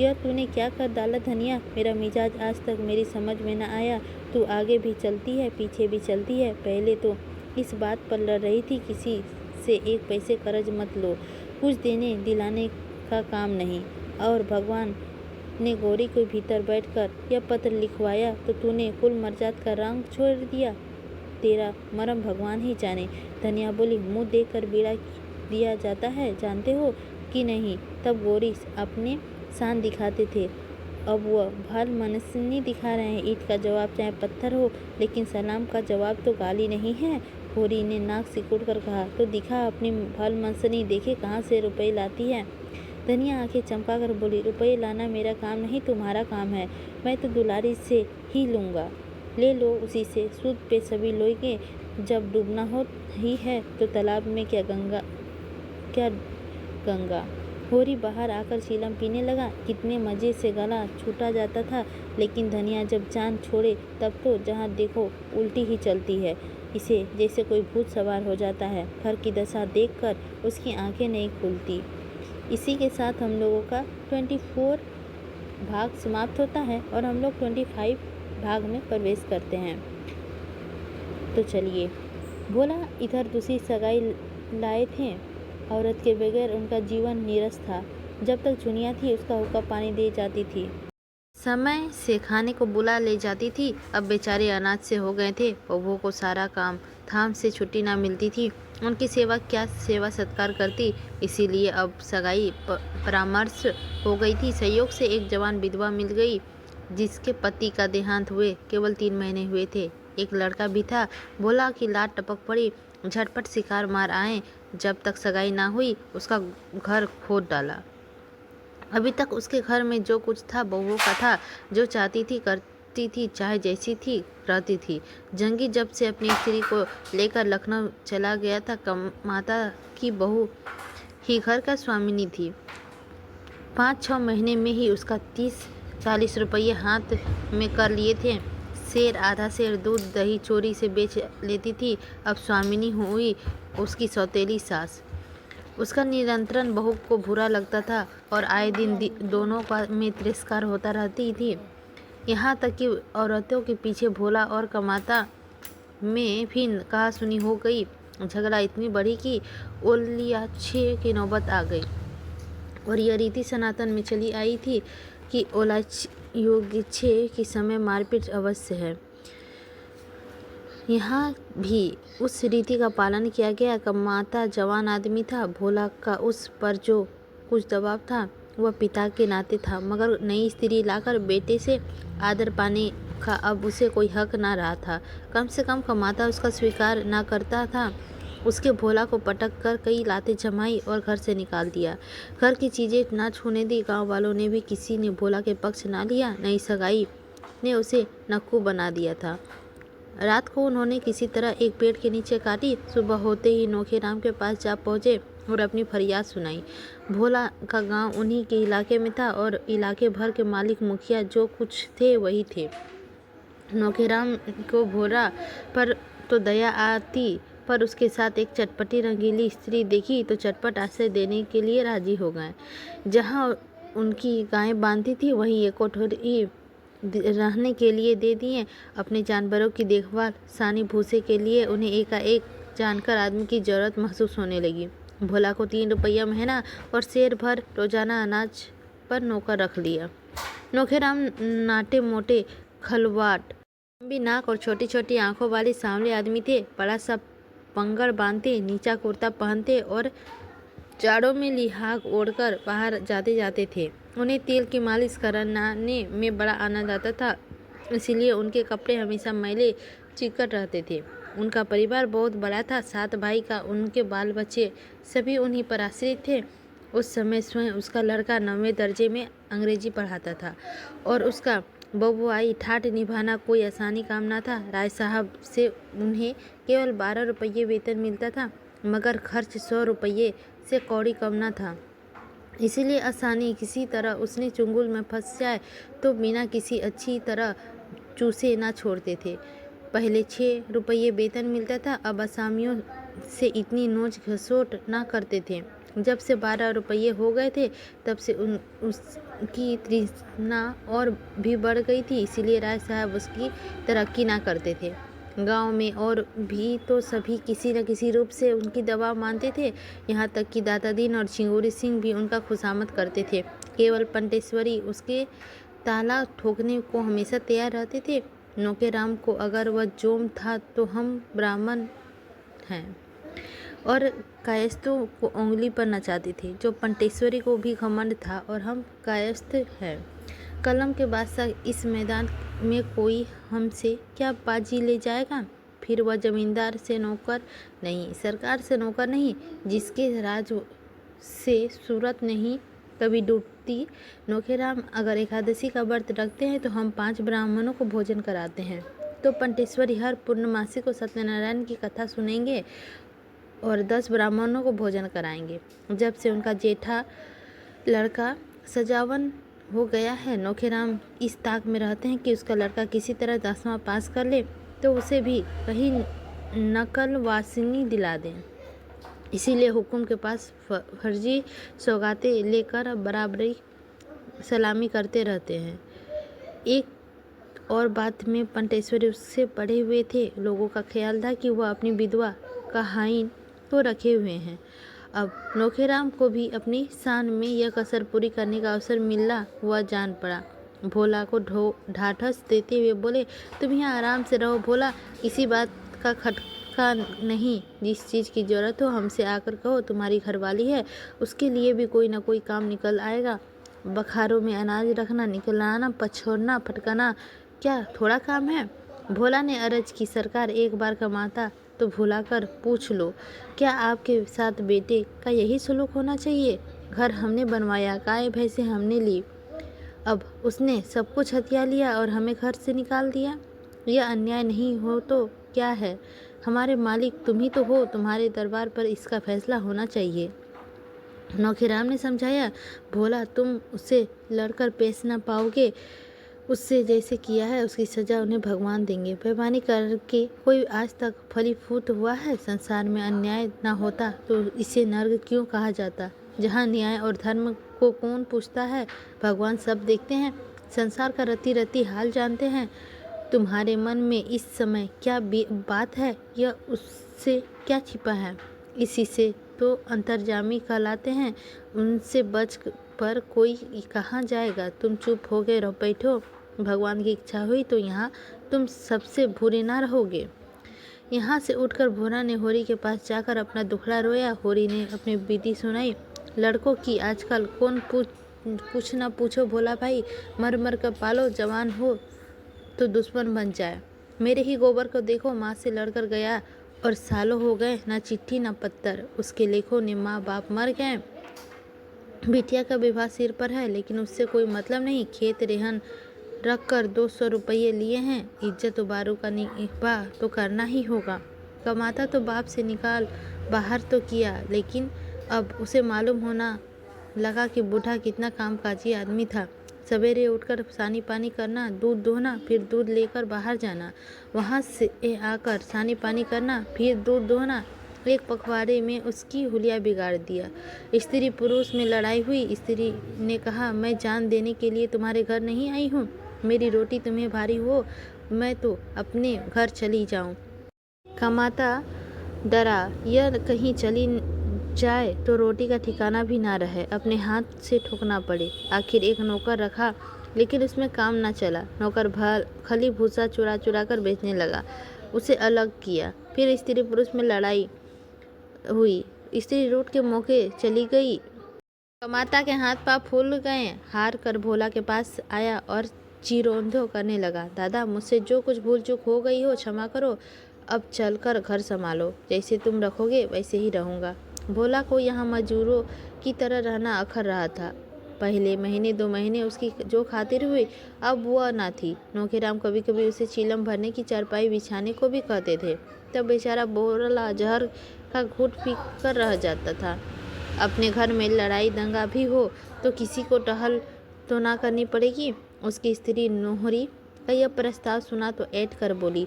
यह तूने क्या कर डाला धनिया? मेरा मिजाज आज तक मेरी समझ में न आया। तू आगे भी चलती है, पीछे भी चलती है। पहले तो इस बात पर लड़ रही थी किसी से एक पैसे कर्ज मत लो, कुछ देने दिलाने का काम नहीं। और भगवान ने गौरी को भीतर बैठकर यह पत्र लिखवाया तो तूने कुल मर्जात का रंग छोड़ दिया। तेरा मरम भगवान ही जाने। धनिया बोली, मुँह देखकर बीड़ा दिया जाता है, जानते हो कि नहीं? तब गौरी अपने शान दिखाते थे, अब वह भाल मनसनी दिखा रहे हैं। ईंट का जवाब चाहे पत्थर हो, लेकिन सलाम का जवाब तो गाली नहीं है। होरी ने नाक सिकुड़ कर कहा, तो दिखा अपनी भाल मनसनी, देखे कहाँ से रुपए लाती है। धनिया आंखें चमका कर बोली, रुपये लाना मेरा काम नहीं, तुम्हारा काम है। मैं तो दुलारी से ही लूँगा। ले लो उसी से, सूद पे सभी लोगे। जब डूबना हो ही है तो तालाब में क्या गंगा। होरी बाहर आकर चीलम पीने लगा। कितने मज़े से गला छूटा जाता था, लेकिन धनिया जब जान छोड़े तब तो जहाँ देखो उल्टी ही चलती है। इसे जैसे कोई भूत सवार हो जाता है। घर की दशा देखकर उसकी आंखें नहीं खुलती। इसी के साथ हम लोगों का 24 भाग समाप्त होता है और हम लोग 25 भाग में प्रवेश करते हैं। तो चलिए। बोला, इधर दूसरी सगाई लाए थे। औरत के बगैर उनका जीवन नीरस था। जब तक चुनिया थी उसका हुक्का पानी दे जाती थी, समय से खाने को बुला ले जाती थी। अब बेचारे अनाज से हो गए थे। बहू को सारा काम धाम से छुट्टी ना मिलती थी। उनकी सेवा क्या सेवा सत्कार करती। इसीलिए अब सगाई परामर्श हो गई थी। संयोग से एक जवान विधवा मिल गई जिसके पति का देहांत हुए केवल 3 महीने हुए थे। एक लड़का भी था। बोला कि लाट टपक पड़ी, झटपट शिकार मार आए। जब तक सगाई ना हुई उसका घर खोद डाला। अभी तक उसके घर में जो कुछ था बहुओं का था। जो चाहती थी करती थी, चाहे जैसी थी रहती थी। जंगी जब से अपनी स्त्री को लेकर लखनऊ चला गया था। कमाता की बहू ही घर का स्वामिनी थी। 5-6 महीने में ही उसका 30-40 रुपये हाथ में कर लिए थे। शेर आधा शेर दूध दही चोरी से बेच लेती थी। अब स्वामिनी हुई उसकी सौतेली सास। उसका नियंत्रण बहू को बुरा लगता था और आए दिन दोनों का में तिरस्कार होता रहती थी। यहाँ तक कि औरतों के पीछे भोला और कमाता में भी कहा सुनी हो गई। झगड़ा इतनी बड़ी कि ओलियाछे की नौबत आ गई और यह रीति सनातन में चली आई थी कि ओलायोगछे के समय मारपीट अवश्य है। यहाँ भी उस रीति का पालन किया गया। कमाता जवान आदमी था। भोला का उस पर जो कुछ दबाव था वह पिता के नाते था, मगर नई स्त्री लाकर बेटे से आदर पाने का अब उसे कोई हक ना रहा था। कम से कम कमाता उसका स्वीकार ना करता था। उसके भोला को पटक कर कई लातें जमाई और घर से निकाल दिया। घर की चीज़ें ना छूने दी। गांव वालों ने भी किसी ने भोला के पक्ष ना लिया। नई सगाई ने उसे नक्कू बना दिया था। रात को उन्होंने किसी तरह एक पेड़ के नीचे काटी। सुबह होते ही नोखेराम के पास जा पहुँचे और अपनी फरियाद सुनाई। भोला का गांव उन्हीं के इलाके में था और इलाके भर के मालिक मुखिया जो कुछ थे वही थे। नोखेराम को भोला पर तो दया आती, पर उसके साथ एक चटपटी रंगीली स्त्री देखी तो चटपट आश्रय देने के लिए राजी हो गए। जहाँ उनकी गायें बांधती थी वहीं एक कोठरी रहने के लिए दे दिए। अपने जानवरों की देखभाल सानी भूसे के लिए उन्हें एकाएक जानकर आदमी की ज़रूरत महसूस होने लगी। भोला को 3 रुपया महीना और शेर भर रोजाना अनाज पर नौकर रख लिया। नोखेराम नाटे मोटे खलवाट, लंबी नाक और छोटी छोटी आंखों वाले सांवले आदमी थे। बड़ा सा पंगड़ बांधते, नीचा कुर्ता पहनते और जाड़ों में लिहाग ओढ़कर बाहर जाते थे। उन्हें तेल की मालिश कराने में बड़ा आनंद आता था, इसीलिए उनके कपड़े हमेशा मैले चिकट रहते थे। उनका परिवार बहुत बड़ा था, 7 भाई का, उनके बाल बच्चे सभी उन्हीं पर आश्रित थे। उस समय स्वयं उसका लड़का 9वें दर्जे में अंग्रेजी पढ़ाता था और उसका बबुआई ठाठ निभाना कोई आसानी काम ना था। राय साहब से उन्हें केवल 12 रुपये वेतन मिलता था, मगर खर्च 100 रुपये से कौड़ी कम न था। इसीलिए आसानी किसी तरह उसने चुंगल में फंस जाए तो बिना किसी अच्छी तरह चूसे ना छोड़ते थे। पहले 6 रुपये वेतन मिलता था, अब आसामियों से इतनी नोच घसोट ना करते थे। जब से 12 रुपये हो गए थे तब से उसकी तृष्णा और भी बढ़ गई थी। इसीलिए राय साहब उसकी तरक्की ना करते थे। गांव में और भी तो सभी किसी न किसी रूप से उनकी दबाव मानते थे। यहाँ तक कि दादा दीन और चिंगोरी सिंह भी उनका खुशामद करते थे। केवल पंटेश्वरी उसके ताला ठोकने को हमेशा तैयार रहते थे। नौकेराम को अगर वह जोम था तो हम ब्राह्मण हैं और कायस्थों को उंगली पर नचाते थे, जो पंटेश्वरी को भी घमंड था और हम कायस्थ हैं। कलम के बादशाह इस मैदान में कोई हमसे क्या बाजी ले जाएगा? फिर वह जमींदार से नौकर नहीं, सरकार से नौकर नहीं, जिसके राज से सूरत नहीं कभी डूबती। नौकेराम अगर एकादशी का व्रत रखते हैं तो हम 5 ब्राह्मणों को भोजन कराते हैं। तो पंटेश्वरी हर पूर्णमासी को सत्यनारायण की कथा सुनेंगे और 10 ब्राह्मणों को भोजन कराएंगे। जब से उनका जेठा लड़का सजावन हो गया है, नौखेराम इस ताक में रहते हैं कि उसका लड़का किसी तरह 10वां पास कर ले तो उसे भी कहीं नकल वासिनी दिला दें। इसीलिए हुकुम के पास फर्जी सौगातें लेकर बराबरी सलामी करते रहते हैं। एक और बात में पंटेश्वरी उससे पढ़े हुए थे। लोगों का ख्याल था कि वह अपनी विधवा का हाइन तो रखे हुए हैं। अब नौखेराम को भी अपनी शान में यह कसर पूरी करने का अवसर मिला हुआ जान पड़ा। भोला को ढाढ़स देते हुए बोले, तुम यहाँ आराम से रहो भोला, किसी बात का खटका नहीं। जिस चीज़ की ज़रूरत हो हमसे आकर कहो, तुम्हारी घरवाली है, उसके लिए भी कोई ना कोई काम निकल आएगा। बखारों में अनाज रखना, निकलाना, पछोड़ना, फटकाना क्या थोड़ा काम है? भोला ने अर्ज की, सरकार एक बार कमाता तो भुलाकर पूछ लो, क्या आपके साथ बेटे का यही सलूक होना चाहिए? घर हमने बनवाया, गाय भैंसे हमने ली, अब उसने सब कुछ हथिया लिया और हमें घर से निकाल दिया। यह अन्याय नहीं हो तो क्या है? हमारे मालिक तुम ही तो हो, तुम्हारे दरबार पर इसका फैसला होना चाहिए। नौखेराम ने समझाया, भोला तुम उससे लड़कर पेश ना पाओगे, उससे जैसे किया है उसकी सज़ा उन्हें भगवान देंगे। बेईमानी करके कोई आज तक फलीभूत हुआ है? संसार में अन्याय ना होता तो इसे नर्क क्यों कहा जाता? जहाँ न्याय और धर्म को कौन पूछता है? भगवान सब देखते हैं, संसार का रति रति हाल जानते हैं। तुम्हारे मन में इस समय क्या बात है, यह उससे क्या छिपा है? इसी से तो अंतर्जामी कहलाते हैं, उनसे बच पर कोई कहाँ जाएगा। तुम चुप हो गए रहो, बैठो। भगवान की इच्छा हुई तो यहाँ तुम सबसे बुरे ना रहोगे। यहाँ से उठकर भोला ने होरी के पास जाकर अपना दुखड़ा रोया। होरी ने अपनी बीती सुनाई। लड़कों की आजकल कौन कुछ ना पूछो भोला भाई, मर मर कर पालो, जवान हो तो दुश्मन बन जाए। मेरे ही गोबर को देखो, माँ से लड़कर गया और सालों हो गए, ना चिट्ठी ना पत्तर। उसके लेखों ने माँ बाप मर गए, बिटिया का विवाह सिर पर है, लेकिन उससे कोई मतलब नहीं। खेत रेहन रख कर 200 रुपये लिए हैं, इज्जत उबारू का निभा तो करना ही होगा। कमाता तो बाप से निकाल बाहर तो किया, लेकिन अब उसे मालूम होना लगा कि बूढ़ा कितना कामकाजी आदमी था। सवेरे उठकर सानी पानी करना, दूध दोहना, फिर दूध लेकर बाहर जाना, वहाँ से आकर सानी पानी करना, फिर दूध दोहना। एक पखवाड़े में उसकी हुलिया बिगाड़ दिया। स्त्री पुरुष में लड़ाई हुई। स्त्री ने कहा, मैं जान देने के लिए तुम्हारे घर नहीं आई हूँ, मेरी रोटी तुम्हें भारी हो, मैं तो अपने घर चली जाऊँ। कमाता डरा, यह कहीं चली जाए तो रोटी का ठिकाना भी ना रहे, अपने हाथ से ठोकना पड़े। आखिर एक नौकर रखा, लेकिन उसमें काम ना चला। नौकर खली भूसा चुरा चुरा कर बेचने लगा, उसे अलग किया। फिर स्त्री पुरुष में लड़ाई हुई, स्त्री रूठ के मौके चली गई। कमाता के हाथ पाँव फूल गए। हार कर भोला के पास आया और चिरोंधो करने लगा, दादा मुझसे जो कुछ भूल चूक हो गई हो क्षमा करो। अब चलकर घर संभालो, जैसे तुम रखोगे वैसे ही रहूँगा। भोला को यहाँ मजदूरों की तरह रहना अखर रहा था। पहले महीने 2 महीने उसकी जो खातिर हुई, अब वह ना थी। नौखेराम कभी कभी उसे चीलम भरने की चारपाई बिछाने को भी कहते थे। तब बेचारा भोला जहर का घूंट पी कर रह जाता था। अपने घर में लड़ाई दंगा भी हो तो किसी को टहल तो ना करनी पड़ेगी। उसकी स्त्री नोहरी का यह प्रस्ताव सुना तो ऐठ कर बोली,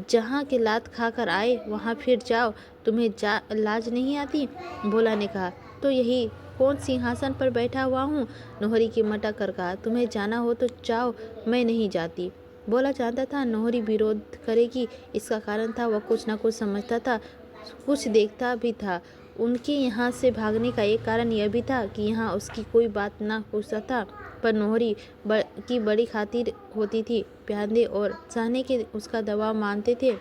जहाँ के लात खाकर आए वहाँ फिर जाओ, तुम्हें लाज नहीं आती? भोला ने कहा, तो यही कौन सिंहासन पर बैठा हुआ हूँ? नोहरी की मटक कर कहा, तुम्हें जाना हो तो जाओ, मैं नहीं जाती। भोला जानता था नोहरी विरोध करेगी। इसका कारण था वह कुछ न कुछ समझता था, कुछ देखता भी था। उनके यहाँ से भागने का एक कारण यह भी था कि यहाँ उसकी कोई बात ना पूछता था, पर नोहरी की बड़ी खातिर होती थी। प्यादे और सहने के उसका दबाव मानते थे।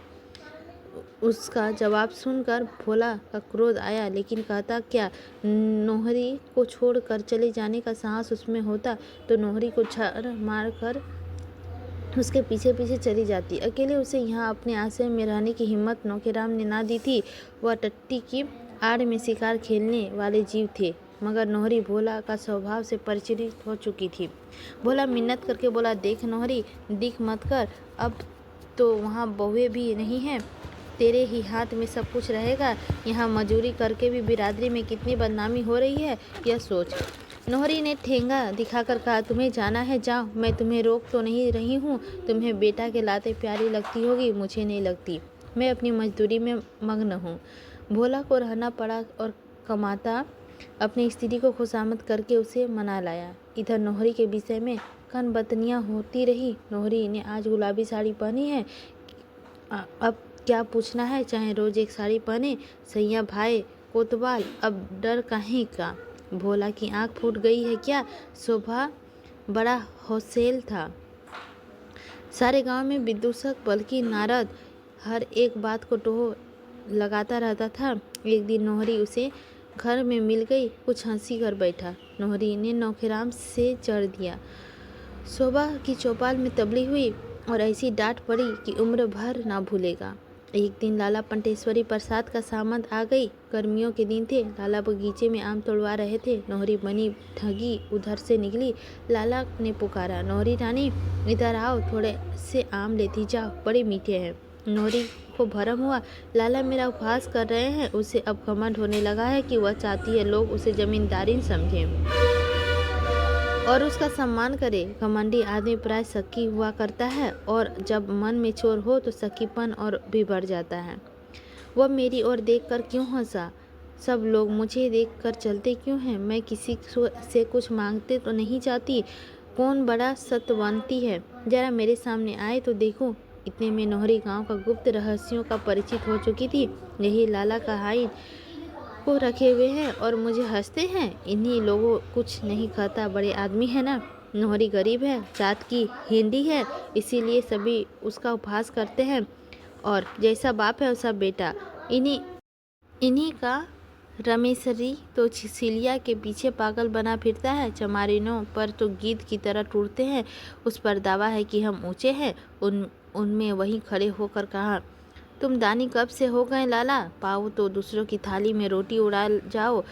उसका जवाब सुनकर भोला का क्रोध आया, लेकिन कहता क्या? नोहरी को छोड़कर चले जाने का साहस उसमें होता तो नोहरी को छड़ मार कर उसके पीछे पीछे चली जाती। अकेले उसे यहाँ अपने आश्रय में रहने की हिम्मत नौखेराम ने ना दी थी। वह टट्टी की आड़ में शिकार खेलने वाले जीव थे, मगर नोहरी भोला का स्वभाव से परिचित हो चुकी थी। भोला मिन्नत करके बोला, देख नोहरी, दिख मत कर, अब तो वहाँ बहुएं भी नहीं हैं, तेरे ही हाथ में सब कुछ रहेगा। यहाँ मजूरी करके भी बिरादरी में कितनी बदनामी हो रही है, यह सोच। नोहरी ने ठेंगा दिखाकर कहा, तुम्हें जाना है जाओ, मैं तुम्हें रोक तो नहीं रही हूँ। तुम्हें बेटा के लाते प्यारी लगती होगी, मुझे नहीं लगती। मैं अपनी मजदूरी में मग्न हूँ। भोला को रहना पड़ा और कमाता अपनी स्त्री को खुशामद करके उसे मना लाया। इधर नोहरी के विषय में कनबतनियाँ होती रही। नोहरी ने आज गुलाबी साड़ी पहनी है, अब क्या पूछना है, चाहे रोज एक साड़ी पहने। सैया भाई कोतवाल, अब डर काहे का? भोला की आंख फूट गई है क्या? शोभा बड़ा हौसेल था। सारे गांव में विदूषक बल्कि नारद हर एक बात को टोह लगाता रहता था। एक दिन नोहरी उसे घर में मिल गई, कुछ हंसी कर बैठा। नोहरी ने नौखेराम से चढ़ दिया। शोभा की चौपाल में तबली हुई और ऐसी डांट पड़ी कि उम्र भर ना भूलेगा। एक दिन लाला पंटेश्वरी प्रसाद का सामंत आ गई। गर्मियों के दिन थे। लाला बगीचे में आम तोड़वा रहे थे। नोहरी बनी ठगी उधर से निकली। लाला ने पुकारा, नोहरी रानी इधर आओ, थोड़े से आम लेती जाओ, बड़े मीठे हैं। नोहरी को भरम हुआ, लाला मेरा उपहास कर रहे हैं। उसे अब घमंड होने लगा है कि वह चाहती है लोग उसे जमींदारी समझें और उसका सम्मान करे। घमंडी आदमी प्राय शक्की हुआ करता है, और जब मन में चोर हो तो शक्कीपन और भी बढ़ जाता है। वह मेरी ओर देखकर क्यों हंसा? सब लोग मुझे देखकर चलते क्यों हैं? मैं किसी से कुछ मांगते तो नहीं जाती। कौन बड़ा सत्यवंती है, जरा मेरे सामने आए तो देखो। इतने में नोहरी गांव का गुप्त रहस्यों का परिचित हो चुकी थी। यही लाला का हाइन को रखे हुए हैं और मुझे हंसते हैं। इन्हीं लोगों कुछ नहीं कहता, बड़े आदमी है ना। नोहरी गरीब है, जात की हिंडी है, इसीलिए सभी उसका उपहास करते हैं, और जैसा बाप है वैसा बेटा। इन्हीं का रमेशरी तो सिलिया के पीछे पागल बना फिरता है। चमारिनों पर तो गीद की तरह टूटते हैं। उस पर दावा है कि हम ऊंचे हैं। उनमें वहीं खड़े होकर कहा, तुम दानी कब से हो गए लाला? पाओ तो दूसरों की थाली में रोटी उड़ा जाओ।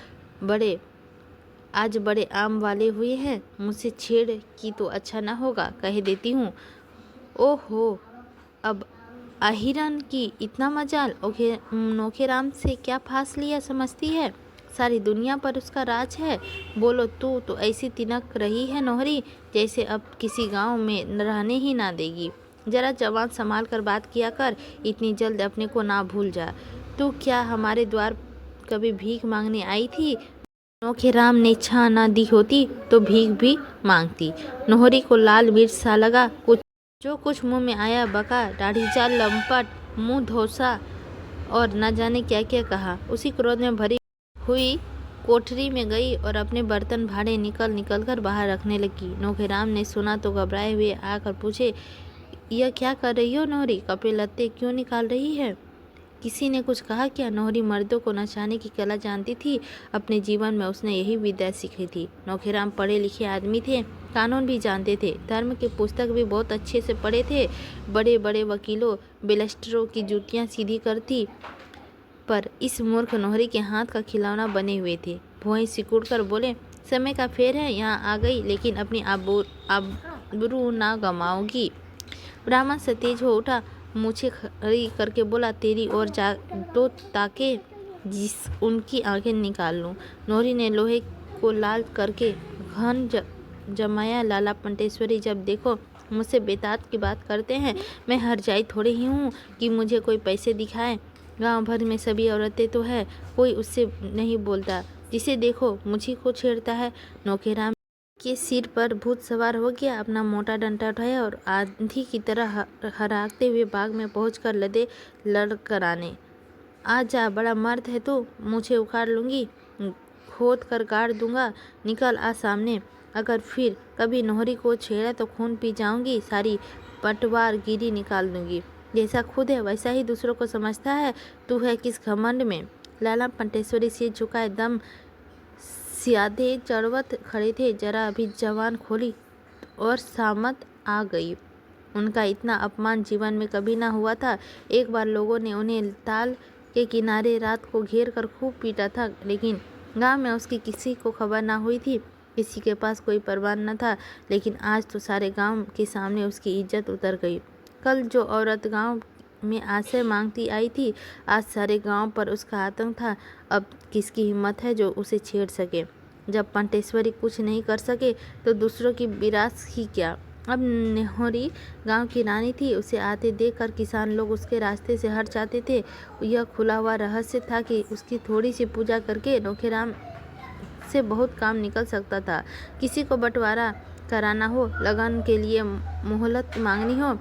आज बड़े आम वाले हुए हैं। मुझसे छेड़ की तो अच्छा ना होगा, कह देती हूँ। ओहो, अब आहिरन की इतना मजाल? नौखेराम से क्या फांस लिया समझती है? सारी दुनिया पर उसका राज है। बोलो, तू तो ऐसी तिनक रही है नोहरी, जैसे अब किसी गांव में रहने ही ना देगी। जरा जवान संभाल कर बात किया कर, इतनी जल्द अपने को ना भूल जा। तू क्या हमारे द्वार कभी भीख मांगने आई थी? नौखेराम ने छा ना दी होती तो भीख भी मांगती। नोहरी को लाल मिर्च सा लगा। कुछ मुंह में आया बका, दाढ़ी चाल, लंपट, मुंह धोसा और न जाने क्या क्या कहा। उसी क्रोध में भरी हुई कोठरी में गई और अपने बर्तन भाड़े निकल कर बाहर रखने लगी। नौखेराम ने सुना तो घबराए हुए आकर पूछे, यह क्या कर रही हो नोहरी? कपड़े लत्ते क्यों निकाल रही है? किसी ने कुछ कहा क्या? नोहरी मर्दों को नचाने की कला जानती थी। अपने जीवन में उसने यही विद्या सीखी थी। नौखेराम पढ़े लिखे आदमी थे, कानून भी जानते थे, धर्म के पुस्तक भी बहुत अच्छे से पढ़े थे। बड़े बड़े वकीलों बेलस्टरों की जूतियाँ सीधी करती, पर इस मूर्ख नोहरी के हाथ का खिलौना बने हुए थे। भुआई सिकुड़ कर बोले, समय का फेर है, यहाँ आ गई, लेकिन अपनी आबरू ना गंवाओगी। ब्राह्मण सतेज हो उठा, मूछें खड़ी करके बोला, तेरी ओर जा तो ताके जिस उनकी आंखें निकाल लूं। नोहरी ने लोहे को लाल करके घन जमाया, लाला पंटेश्वरी, जब देखो मुझसे बेतात की बात करते हैं। मैं हरजाई थोड़ी ही हूँ कि मुझे कोई पैसे दिखाए। गांव भर में सभी औरतें तो है, कोई उससे नहीं बोलता, जिसे देखो मुझी को छेड़ता है। नौकेराम के सिर पर भूत सवार हो गया, अपना मोटा डंडा उठाया और आंधी की तरह हराकते हुए बाग में पहुंचकर लदे लड़खड़ाने। आ जा, बड़ा मर्द है तू, मुझे उखाड़ लूँगी, खोद कर गाड़ दूंगा, निकल आ सामने। अगर फिर कभी नोहरी को छेड़ा तो खून पी जाऊंगी, सारी पटवार गिरी निकाल दूंगी। जैसा खुद है वैसा ही दूसरों को समझता है, तू है किस घमंड में। लाला पंटेश्वरी सिर झुकाए दम सियादे चढ़वत खड़े थे। जरा अभी जवान खोली और सामत आ गई। उनका इतना अपमान जीवन में कभी ना हुआ था। एक बार लोगों ने उन्हें ताल के किनारे रात को घेर कर खूब पीटा था, लेकिन गांव में उसकी किसी को खबर ना हुई थी, किसी के पास कोई परवान न था। लेकिन आज तो सारे गांव के सामने उसकी इज्जत उतर गई। कल जो औरत गांव में आश्रय मांगती आई थी, आज सारे गांव पर उसका आतंक था। अब किसकी हिम्मत है जो उसे छेड़ सके। जब पंटेश्वरी कुछ नहीं कर सके तो दूसरों की बिरास ही क्या। अब नोहरी गांव की रानी थी, उसे आते देखकर किसान लोग उसके रास्ते से हट जाते थे। यह खुला हुआ रहस्य था कि उसकी थोड़ी सी पूजा करके नौखेराम से बहुत काम निकल सकता था। किसी को बंटवारा कराना हो, लगन के लिए मोहलत मांगनी हो,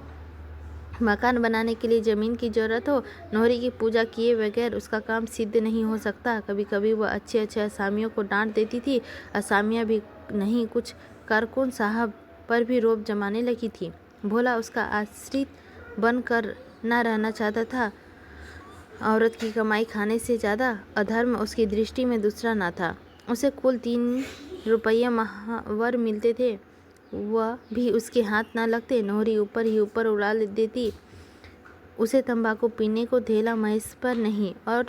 मकान बनाने के लिए ज़मीन की ज़रूरत हो, नोहरी की पूजा किए बगैर उसका काम सिद्ध नहीं हो सकता। कभी कभी वह अच्छे अच्छे असामियों को डांट देती थी। असामियाँ भी नहीं, कुछ कारकुन साहब पर भी रोब जमाने लगी थी। भोला उसका आश्रित बनकर न रहना चाहता था। औरत की कमाई खाने से ज़्यादा अधर्म उसकी दृष्टि में दूसरा ना था। उसे कुल 3 रुपये माहवार मिलते थे, वह भी उसके हाथ न लगते। नोहरी ऊपर ही ऊपर उड़ा देती। उसे तंबाकू पीने को धेला महेश पर नहीं, और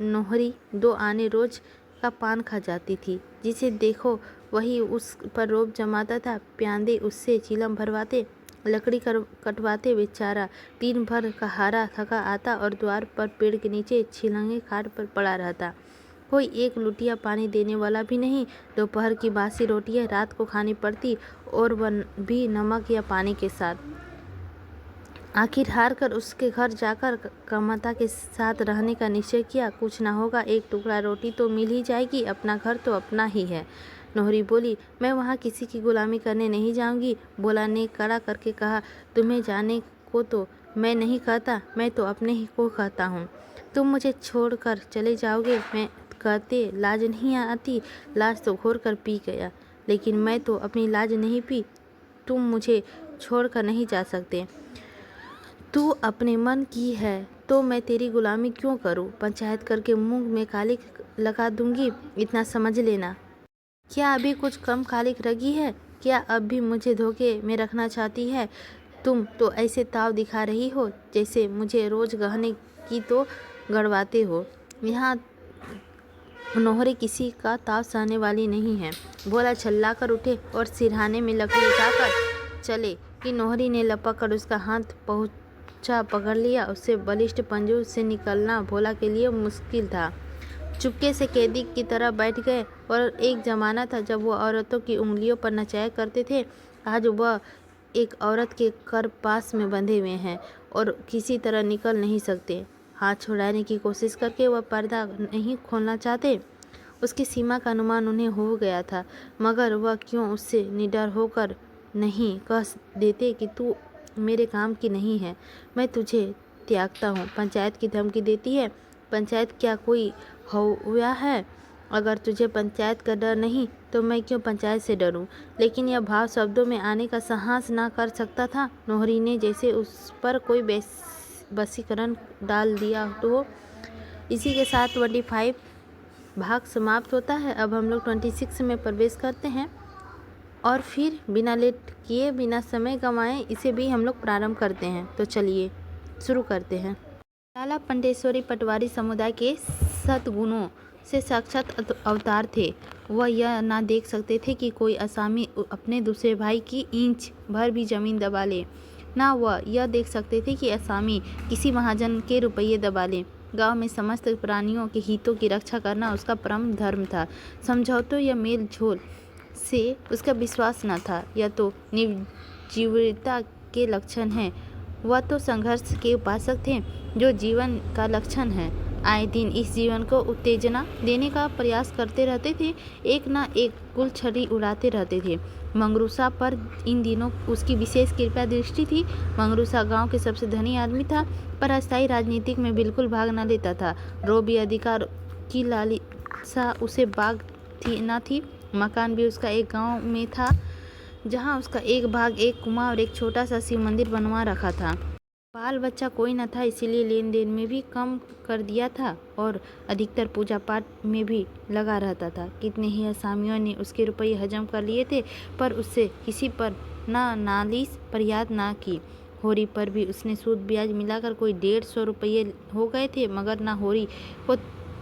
नोहरी 2 आने रोज का पान खा जाती थी। जिसे देखो वही उस पर रोब जमाता था। प्यादे उससे चिलम भरवाते, लकड़ी कटवाते। बेचारा दिन भर का हारा थका आता और द्वार पर पेड़ के नीचे छिलंगे खाट पर पड़ा रहता। कोई एक लुटिया पानी देने वाला भी नहीं। दोपहर की बासी रोटियां रात को खानी पड़ती, और वह भी नमक या पानी के साथ। आखिर हार कर उसके घर जाकर कामता के साथ रहने का निश्चय किया। कुछ ना होगा, एक टुकड़ा रोटी तो मिल ही जाएगी, अपना घर तो अपना ही है। नोहरी बोली, मैं वहाँ किसी की गुलामी करने नहीं जाऊँगी। भोला ने कड़ा करके कहा, तुम्हें जाने को तो मैं नहीं कहता, मैं तो अपने ही को कहता हूँ। तुम मुझे छोड़ कर चले जाओगे, मैं कहते लाज नहीं आती। लाज तो घोर कर पी गया, लेकिन मैं तो अपनी लाज नहीं पी। तुम मुझे छोड़ कर नहीं जा सकते। तू अपने मन की है तो मैं तेरी गुलामी क्यों करूं? पंचायत करके मुंह में कालिक लगा दूंगी, इतना समझ लेना। क्या अभी कुछ कम कालिक रगी है? क्या अब भी मुझे धोखे में रखना चाहती है? तुम तो ऐसे ताव दिखा रही हो जैसे मुझे रोज गहने की तो गड़वाते हो। यहाँ नोहरी किसी का ताव सहने वाली नहीं है। भोला छल्ला कर उठे और सिरहाने में लकड़ी उठाकर चले कि नोहरी ने लपक कर उसका हाथ पहुँचा पकड़ लिया। उससे बलिष्ठ पंजों से निकलना भोला के लिए मुश्किल था। चुपके से कैदी की तरह बैठ गए। और एक ज़माना था जब वह औरतों की उंगलियों पर नचाया करते थे। आज वह एक औरत के करपास में बंधे हुए हैं और किसी तरह निकल नहीं सकते। हाथ छुड़ाने की कोशिश करके वह पर्दा नहीं खोलना चाहते। उसकी सीमा का अनुमान उन्हें हो गया था, मगर वह क्यों उससे निडर होकर नहीं कह देते कि तू मेरे काम की नहीं है, मैं तुझे त्यागता हूँ। पंचायत की धमकी देती है। पंचायत क्या कोई हौया है? अगर तुझे पंचायत का डर नहीं तो मैं क्यों पंचायत से डरूं? लेकिन यह भाव शब्दों में आने का साहस ना कर सकता था। नोहरी ने जैसे उस पर कोई वशीकरण डाल दिया तो। इसी के साथ 25 भाग समाप्त होता है। अब हम लोग 26 में प्रवेश करते हैं। और फिर बिना लेट किए, बिना समय गंवाए इसे भी हम लोग प्रारंभ करते हैं। तो चलिए शुरू करते हैं। लाला पंटेश्वरी पटवारी समुदाय के सद्गुणों से साक्षात अवतार थे। वह यह ना देख सकते थे कि कोई असामी अपने दूसरे भाई की इंच भर भी जमीन दबा ले, ना वह यह देख सकते थे कि असामी किसी महाजन के रुपये दबा ले। गांव में समस्त प्राणियों के हितों की रक्षा करना उसका परम धर्म था। समझौतों या मेल झोल से उसका विश्वास न था। यह तो निर्जीवता के लक्षण हैं। वह तो संघर्ष के उपासक थे, जो जीवन का लक्षण है। आए दिन इस जीवन को उत्तेजना देने का प्रयास करते रहते थे, एक ना एक गुलछड़ी उड़ाते रहते थे। मंगरूसा पर इन दिनों उसकी विशेष कृपा दृष्टि थी। मंगरूसा गांव के सबसे धनी आदमी था, पर अस्थायी राजनीतिक में बिल्कुल भाग न लेता था। रोबी अधिकार की लालसा उसे बाग थी। मकान भी उसका एक गांव में था, जहां उसका एक भाग, एक कुआं और एक छोटा सा शिव मंदिर बनवा रखा था। बाल बच्चा कोई न था, इसीलिए लेन देन में भी कम कर दिया था और अधिकतर पूजा पाठ में भी लगा रहता था। कितने ही असामियों ने उसके रुपये हजम कर लिए थे, पर उससे किसी पर ना नालिश फरियाद ना की। होरी पर भी उसने सूद ब्याज मिलाकर कोई 150 रुपये हो गए थे, मगर ना होरी को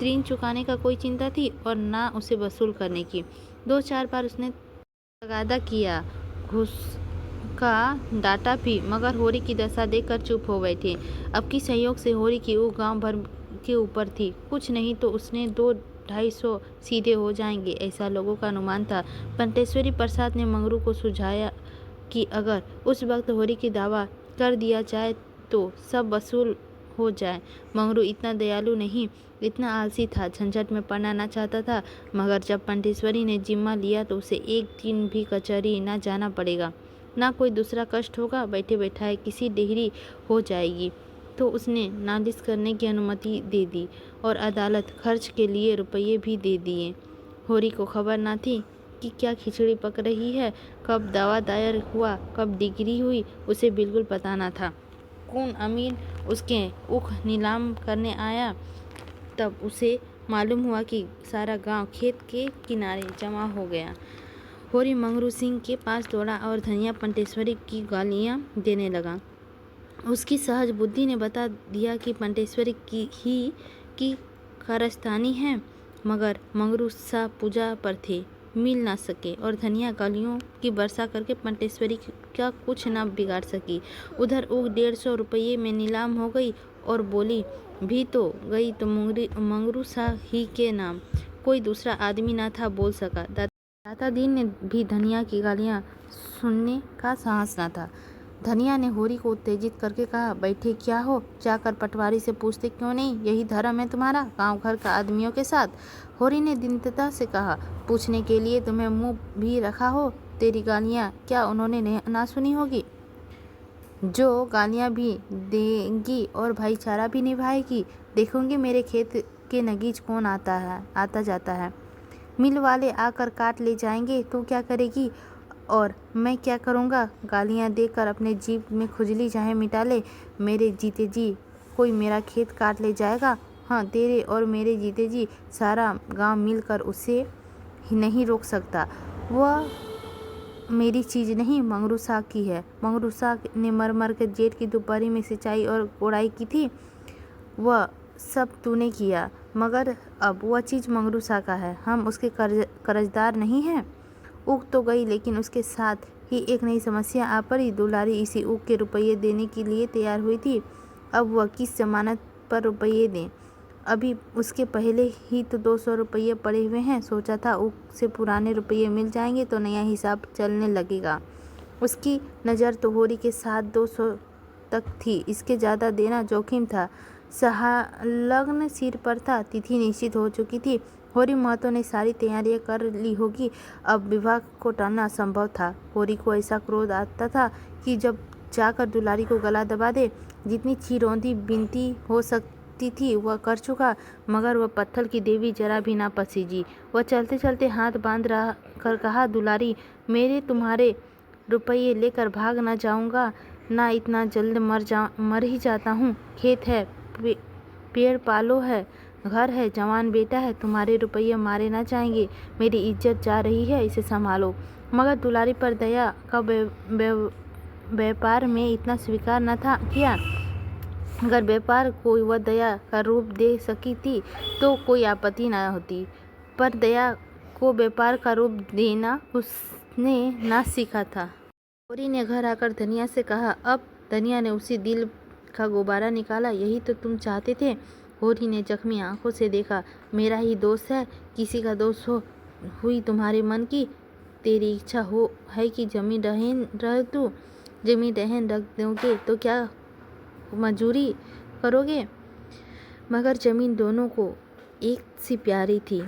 ऋण चुकाने का कोई चिंता थी और ना उसे वसूल करने की। 2-4 बार उसने तगादा किया, घूस का डाटा भी, मगर होरी की दशा देखकर चुप हो बैठे। अब की संयोग से होरी की ऊँख गांव भर के ऊपर थी। कुछ नहीं तो उसने 200-250 सीधे हो जाएंगे, ऐसा लोगों का अनुमान था। पंटेश्वरी प्रसाद ने मंगरू को सुझाया कि अगर उस वक्त होरी की दावा कर दिया जाए तो सब वसूल हो जाए। मंगरू इतना दयालु नहीं, इतना आलसी था, झंझट में पड़ना न चाहता था। मगर जब पंटेश्वरी ने जिम्मा लिया तो उसे एक दिन भी कचहरी न जाना पड़ेगा, ना कोई दूसरा कष्ट होगा। बैठे बैठाए किसी डेहरी हो जाएगी। तो उसने नालिश करने की अनुमति दे दी और अदालत खर्च के लिए रुपये भी दे दिए। होरी को खबर न थी कि क्या खिचड़ी पक रही है, कब दावा दायर हुआ, कब डिग्री हुई, उसे बिल्कुल पता न था। कौन अमीर उसके ऊख नीलाम करने आया, तब उसे मालूम हुआ कि सारा गांव खेत के किनारे जमा हो गया। होरी मंगरू सिंह के पास दौड़ा और धनिया पंटेश्वरी की गालियां देने लगा। उसकी सहज बुद्धि ने बता दिया कि पंटेश्वरी की कारस्तानी है, मगर मंगरू सा पूजा पर थे, मिल ना सके और धनिया गालियों की वर्षा करके पंटेश्वरी का कुछ ना बिगाड़ सकी। उधर ऊँख 150 रुपये में नीलाम हो गई और बोली भी तो गई तो मंगरू सा ही के नाम, कोई दूसरा आदमी ना था बोल सका। दाता दीन ने भी धनिया की गालियां सुनने का साहस न था। धनिया ने होरी को उत्तेजित करके कहा, बैठे क्या हो, जाकर पटवारी से पूछते क्यों नहीं, यही धर्म है तुम्हारा गांव घर का आदमियों के साथ। होरी ने दीनता से कहा, पूछने के लिए तुम्हें मुंह भी रखा हो, तेरी गालियां क्या उन्होंने ना सुनी होगी, जो गालियां भी देंगी और भाईचारा भी निभाएगी। देखूंगी मेरे खेत के नगीच कौन आता जाता है। मिल वाले आकर काट ले जाएंगे तो क्या करेगी और मैं क्या करूँगा। गालियाँ देकर अपने जीभ में खुजली चाहे मिटा ले, मेरे जीते जी कोई मेरा खेत काट ले जाएगा। हाँ, तेरे और मेरे जीते जी सारा गांव मिलकर उसे नहीं रोक सकता। वह मेरी चीज़ नहीं, मंगरूसा की है। मंगरूसा ने मर के जेठ की दोपहरी में सिंचाई और कोड़ाई की थी, वह सब तूने किया, मगर अब वह चीज़ मंगरूसा का है, हम उसके कर्जदार नहीं हैं। ऊँख तो गई, लेकिन उसके साथ ही एक नई समस्या आ पड़ी। दुलारी इसी ऊँख के रुपये देने के लिए तैयार हुई थी। अब वह किस जमानत पर रुपये दें। अभी उसके पहले ही तो 200 रुपये पड़े हुए हैं। सोचा था ऊँख से पुराने रुपये मिल जाएंगे तो नया हिसाब चलने लगेगा। उसकी नज़र तो होरी के साथ 200 तक थी, इसके ज़्यादा देना जोखिम था। सहालग्न सिर पर था, तिथि निश्चित हो चुकी थी। होरी महतो ने सारी तैयारियां कर ली होगी, अब विवाह को टालना असंभव था। होरी को ऐसा क्रोध आता था कि जब जाकर दुलारी को गला दबा दे। जितनी चिरौंधी विनती हो सकती थी वह कर चुका, मगर वह पत्थर की देवी जरा भी ना पसीजी। वह चलते चलते हाथ बांध रहा कर कहा, दुलारी, मेरे तुम्हारे रुपये लेकर भाग ना जाऊंगा, ना इतना जल्द मर ही जाता हूँ। खेत है, पेड़ पालो है, घर है, जवान बेटा है, तुम्हारे रुपये मारे ना जाएंगे। मेरी इज्जत जा रही है, इसे संभालो। मगर दुलारी पर दया का व्यापार में इतना स्वीकार न था किया। अगर व्यापार को वह दया का रूप दे सकी थी तो कोई आपत्ति न होती, पर दया को व्यापार का रूप देना उसने ना सीखा था। गौरी ने घर आकर धनिया से कहा। अब धनिया ने उसी दिल का गुब्बारा निकाला। यही तो तुम चाहते थे। गौरी ने जख्मी आंखों से देखा। मेरा ही दोष है, किसी का दोष हुई तुम्हारे मन की। तेरी इच्छा है कि जमीन रहन रख दोगे तो क्या मजूरी करोगे? मगर जमीन दोनों को एक सी प्यारी थी।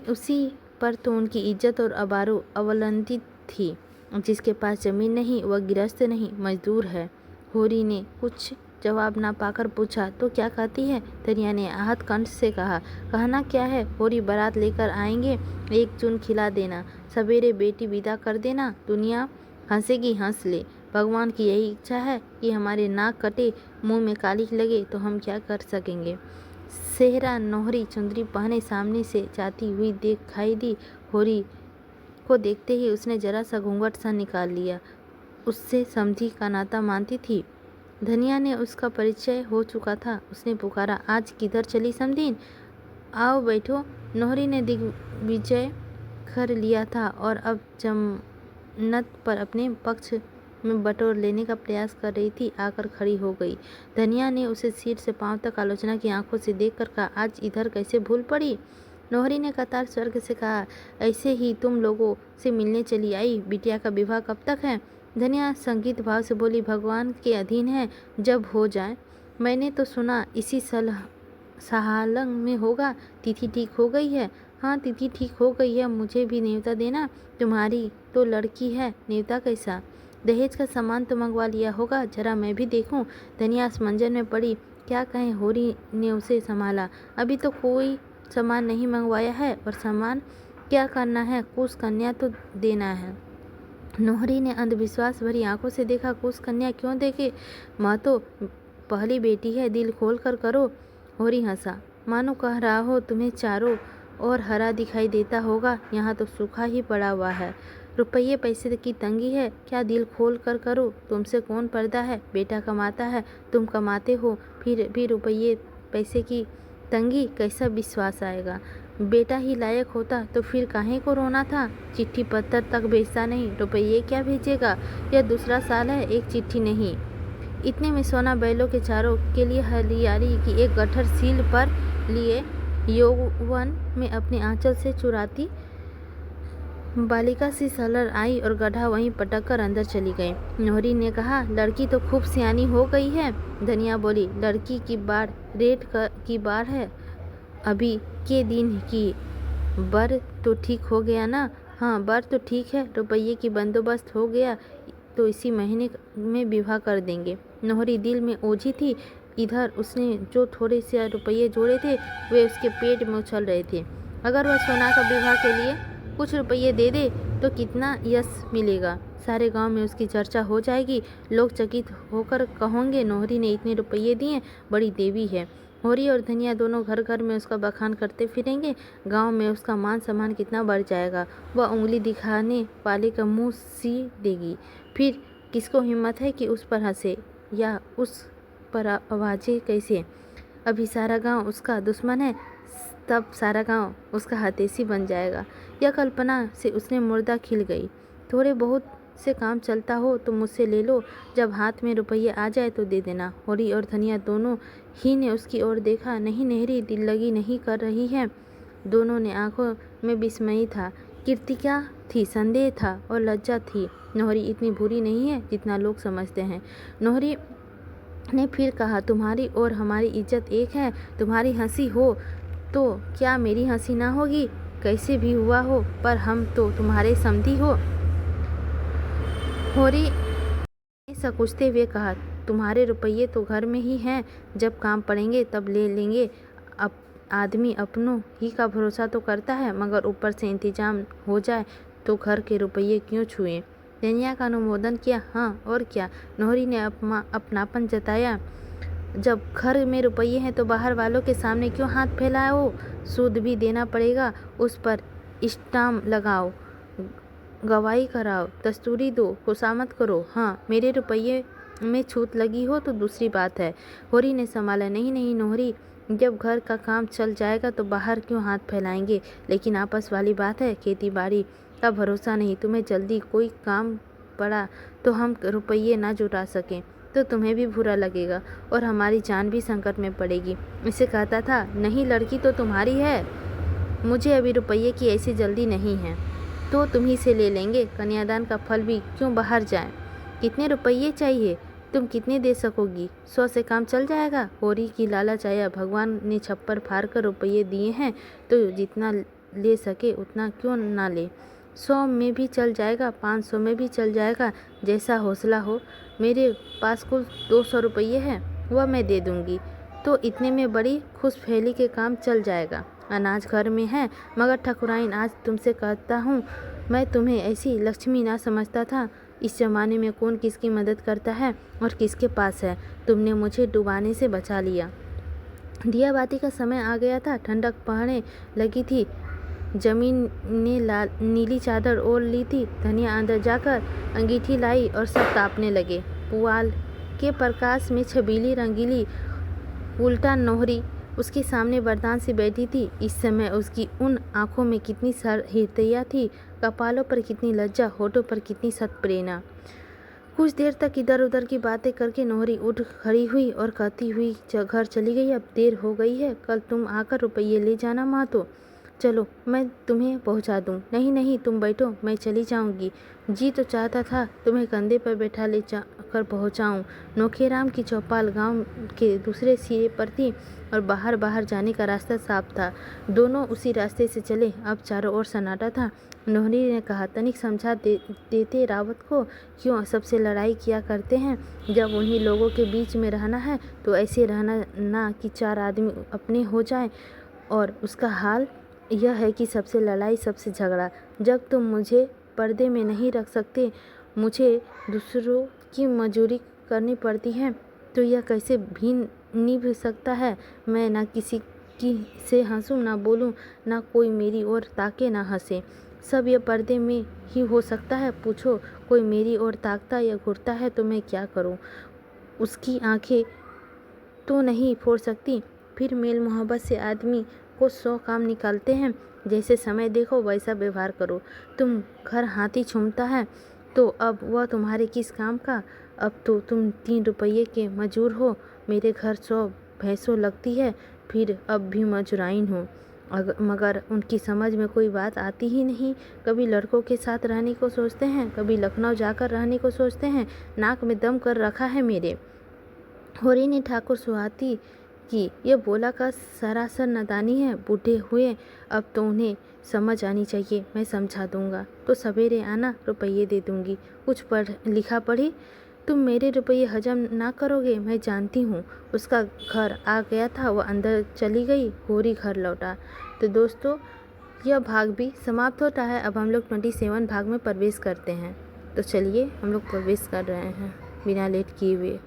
उसी पर तो उनकी इज्जत और आबरू अवलंबित थी। जिसके पास जमीन नहीं वह गृहस्थ नहीं, मजदूर है। गौरी ने कुछ जवाब ना पाकर पूछा, तो क्या कहती है? धनिया ने आहत कंठ से कहा। कहना क्या है? गौरी बारात लेकर आएंगे, एक चून खिला देना, सवेरे बेटी विदा कर देना। दुनिया हंसेगी, हंस ले। भगवान की यही इच्छा है कि हमारे नाक कटे, मुंह में कालिख लगे तो हम क्या कर सकेंगे। सेहरा नोहरी चुंदरी पहने सामने से जाती हुई दिखाई दी। गौरी को देखते ही उसने जरा सा घूंघट सा निकाल लिया। उससे समधी का नाता मानती थी। धनिया ने उसका परिचय हो चुका था। उसने पुकारा, आज किधर चली समधीन? आओ बैठो। नोहरी ने दिग्विजय कर लिया था और अब जन्नत पर अपने पक्ष में बटोर लेने का प्रयास कर रही थी। आकर खड़ी हो गई। धनिया ने उसे सिर से पांव तक आलोचना की आंखों से देखकर कहा, आज इधर कैसे भूल पड़ी? नोहरी ने कतार स्वर्ग से कहा, ऐसे ही तुम लोगों से मिलने चली आई। बिटिया का विवाह कब तक है? धनिया संगीत भाव से बोली, भगवान के अधीन है, जब हो जाए। मैंने तो सुना इसी सालंग में होगा। तिथि ठीक हो गई है? हाँ, तिथि ठीक हो गई है। मुझे भी न्योता देना। तुम्हारी तो लड़की है, न्योता कैसा? दहेज का सामान तो मंगवा लिया होगा, जरा मैं भी देखूं। धनिया असमंजस में पड़ी, क्या कहें। गौरी ने उसे संभाला। अभी तो कोई सामान नहीं मंगवाया है, और सामान क्या करना है? कुश कन्या तो देना है। नोहरी ने अंधविश्वास भरी आंखों से देखा। कुश कन्या क्यों देखे? माँ तो पहली बेटी है, दिल खोल कर करो। गौरी हंसा। मानो कह रहा हो तुम्हें चारों और हरा दिखाई देता होगा, यहाँ तो सूखा ही पड़ा हुआ है। रुपये पैसे की तंगी है, क्या दिल खोल कर करो? तुमसे कौन पर्दा है? बेटा कमाता है, तुम कमाते हो, फिर भी रुपये पैसे की तंगी? कैसा विश्वास आएगा? बेटा ही लायक होता तो फिर काहे को रोना था? चिट्ठी पत्थर तक भेजता नहीं, रुपये क्या भेजेगा? यह दूसरा साल है, एक चिट्ठी नहीं। इतने में सोना बैलों के चारों के लिए हरियाली की एक गठर सील पर लिए यौवन में अपने आंचल से चुराती बालिका सी सलर आई और गड्ढा वहीं पटक कर अंदर चली गई। नोहरी ने कहा, लड़की तो खूब सियानी हो गई है। धनिया बोली, लड़की की बाढ़ रेट की बाढ़ है, अभी के दिन की। बर तो ठीक हो गया ना? हाँ, बर तो ठीक है, रुपये की बंदोबस्त हो गया तो इसी महीने में विवाह कर देंगे। नोहरी दिल में ओझी थी। इधर उसने जो थोड़े से रुपये जोड़े थे वे उसके पेट में उछल रहे थे। अगर वह सोना का विवाह के लिए कुछ रुपये दे दे तो कितना यश मिलेगा। सारे गांव में उसकी चर्चा हो जाएगी। लोग चकित होकर कहेंगे, नोहरी ने इतने रुपये दिए, बड़ी देवी है। गौरी और धनिया दोनों घर घर में उसका बखान करते फिरेंगे। गांव में उसका मान सम्मान कितना बढ़ जाएगा। वह उंगली दिखाने वाले का मुंह सी देगी। फिर किसको हिम्मत है कि उस पर हंसे या उस पर आवाज़ें कैसे? अभी सारा गांव उसका दुश्मन है, तब सारा गांव उसका हतेशी बन जाएगा। यह कल्पना से उसने मुर्दा खिल गई। थोड़े बहुत से काम चलता हो तो मुझसे ले लो, जब हाथ में रुपये आ जाए तो दे देना। गौरी और धनिया दोनों ही ने उसकी ओर देखा। नहीं नहरी दिल लगी नहीं कर रही है। दोनों ने आंखों में विस्मय था, कृतिका थी, संदेह था और लज्जा थी। नोहरी इतनी बुरी नहीं है जितना लोग समझते हैं। नोहरी ने फिर कहा, तुम्हारी और हमारी इज्जत एक है। तुम्हारी हंसी हो तो क्या मेरी हंसी ना होगी? कैसे भी हुआ हो, पर हम तो तुम्हारे समधी हो। गौरी ने सकुचते हुए कहा, तुम्हारे रुपये तो घर में ही हैं, जब काम पड़ेंगे तब ले लेंगे। अब आदमी अपनों ही का भरोसा तो करता है, मगर ऊपर से इंतजाम हो जाए तो घर के रुपये क्यों छुएं? धनिया का अनुमोदन किया। हाँ और क्या? नोहरी ने अपनापन जताया। जब घर में रुपये हैं तो बाहर वालों के सामने क्यों हाथ फैलाए हो? सूद भी देना पड़ेगा, उस पर स्टाम्प लगाओ, गवाही कराओ, दस्तूरी दो, खुशामद करो। हाँ, मेरे रुपये में छूट लगी हो तो दूसरी बात है। होरी ने संभाला, नहीं नहीं नोहरी, जब घर का काम चल जाएगा तो बाहर क्यों हाथ फैलाएंगे? लेकिन आपस वाली बात है, खेती बाड़ी का भरोसा नहीं। तुम्हें जल्दी कोई काम पड़ा तो हम रुपये ना जुटा सकें तो तुम्हें भी बुरा लगेगा और हमारी जान भी संकट में पड़ेगी। इसे कहता था, नहीं लड़की तो तुम्हारी है, मुझे अभी रुपये की ऐसी जल्दी नहीं है, तो तुम्ही से ले लेंगे। कन्यादान का फल भी क्यों बाहर जाए? कितने रुपये चाहिए? तुम कितने दे सकोगी? 100 से काम चल जाएगा? होरी की लालच आया, भगवान ने छप्पर फाड़ कर रुपये दिए हैं तो जितना ले सके उतना क्यों ना ले। 100 में भी चल जाएगा, 500 में भी चल जाएगा, जैसा हौसला हो। मेरे पास कुल 200 रुपये हैं, वह मैं दे दूंगी, तो इतने में बड़ी खुशफैली के काम चल जाएगा। अनाज घर में है, मगर ठकुराइन आज तुमसे कहता हूँ, मैं तुम्हें ऐसी लक्ष्मी ना समझता था। इस जमाने में कौन किसकी मदद करता है और किसके पास है। तुमने मुझे डुबाने से बचा लिया। दिया बाती का समय आ गया था, ठंडक पड़ने लगी थी। जमीन ने नीली चादर ओढ़ ली थी। धनिया अंदर जाकर अंगीठी लाई और सब तापने लगे। पुआल के प्रकाश में छबीली रंगीली उल्टा नोहरी उसके सामने वरदान से बैठी थी। इस समय उसकी उन आंखों में कितनी हृदयता थी, कपालों पर कितनी लज्जा, होठों पर कितनी सत्प्रेरणा। कुछ देर तक इधर उधर की बातें करके नोहरी उठ खड़ी हुई और कहती हुई घर चली गई। अब देर हो गई है, कल तुम आकर रुपये ले जाना महतो। चलो मैं तुम्हें पहुंचा दूं। नहीं नहीं तुम बैठो, मैं चली जाऊंगी। जी तो चाहता था तुम्हें कंधे पर बैठा ले जाकर पहुंचाऊं। नोखेराम की चौपाल गांव के दूसरे सिरे पर थी और बाहर बाहर जाने का रास्ता साफ था। दोनों उसी रास्ते से चले। अब चारों ओर सन्नाटा था। नोहरी ने कहा, तनिक समझा देते रावत को, क्यों सबसे लड़ाई किया करते हैं। जब उन्हीं लोगों के बीच में रहना है तो ऐसे रहना ना कि 4 आदमी अपने हो जाए। और उसका हाल यह है कि सबसे लड़ाई, सबसे झगड़ा। जब तुम मुझे पर्दे में नहीं रख सकते, मुझे दूसरों की मजूरी करनी पड़ती है, तो यह कैसे भी निभ सकता है। मैं ना किसी की से हंसूं, ना बोलूं, ना कोई मेरी ओर ताके, ना हंसे। सब यह पर्दे में ही हो सकता है। पूछो, कोई मेरी ओर ताकता या घूरता है तो मैं क्या करूं? उसकी आंखें तो नहीं फोड़ सकती। फिर मेल मोहब्बत से आदमी को 100 काम निकालते हैं। जैसे समय देखो वैसा व्यवहार करो। तुम घर हाथी छूमता है तो अब वह तुम्हारे किस काम का? अब तो तुम 3 रुपये के मजूर हो। मेरे घर 100 भैंसों लगती है, फिर अब भी मजूराइन हो। मगर उनकी समझ में कोई बात आती ही नहीं। कभी लड़कों के साथ रहने को सोचते हैं, कभी लखनऊ जाकर रहने को सोचते हैं। नाक में दम कर रखा है मेरे। होरी ने ठाकुर सुहाती की यह बोला का सरासर नादानी है। बूढ़े हुए, अब तो उन्हें समझ आनी चाहिए। मैं समझा दूंगा तो सवेरे आना, रुपये दे दूंगी। कुछ पढ़ लिखा पढ़ी? तुम मेरे रुपये हजम ना करोगे, मैं जानती हूँ। उसका घर आ गया था, वह अंदर चली गई। होरी घर लौटा। तो दोस्तों यह भाग भी समाप्त होता है। अब हम लोग 27 भाग में प्रवेश करते हैं। तो चलिए हम लोग प्रवेश कर रहे हैं बिना लेट किए हुए।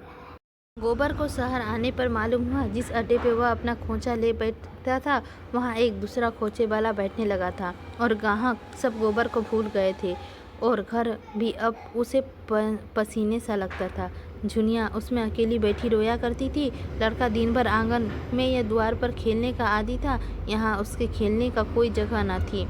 गोबर को शहर आने पर मालूम हुआ, जिस अड्डे पे वह अपना खोचा ले बैठता था वहाँ एक दूसरा खोचे वाला बैठने लगा था और ग्राहक सब गोबर को भूल गए थे और घर भी अब उसे पसीने सा लगता था। झुनिया उसमें अकेली बैठी रोया करती थी। लड़का दिन भर आंगन में या द्वार पर खेलने का आदी था। यहाँ उसके खेलने का कोई जगह न थी।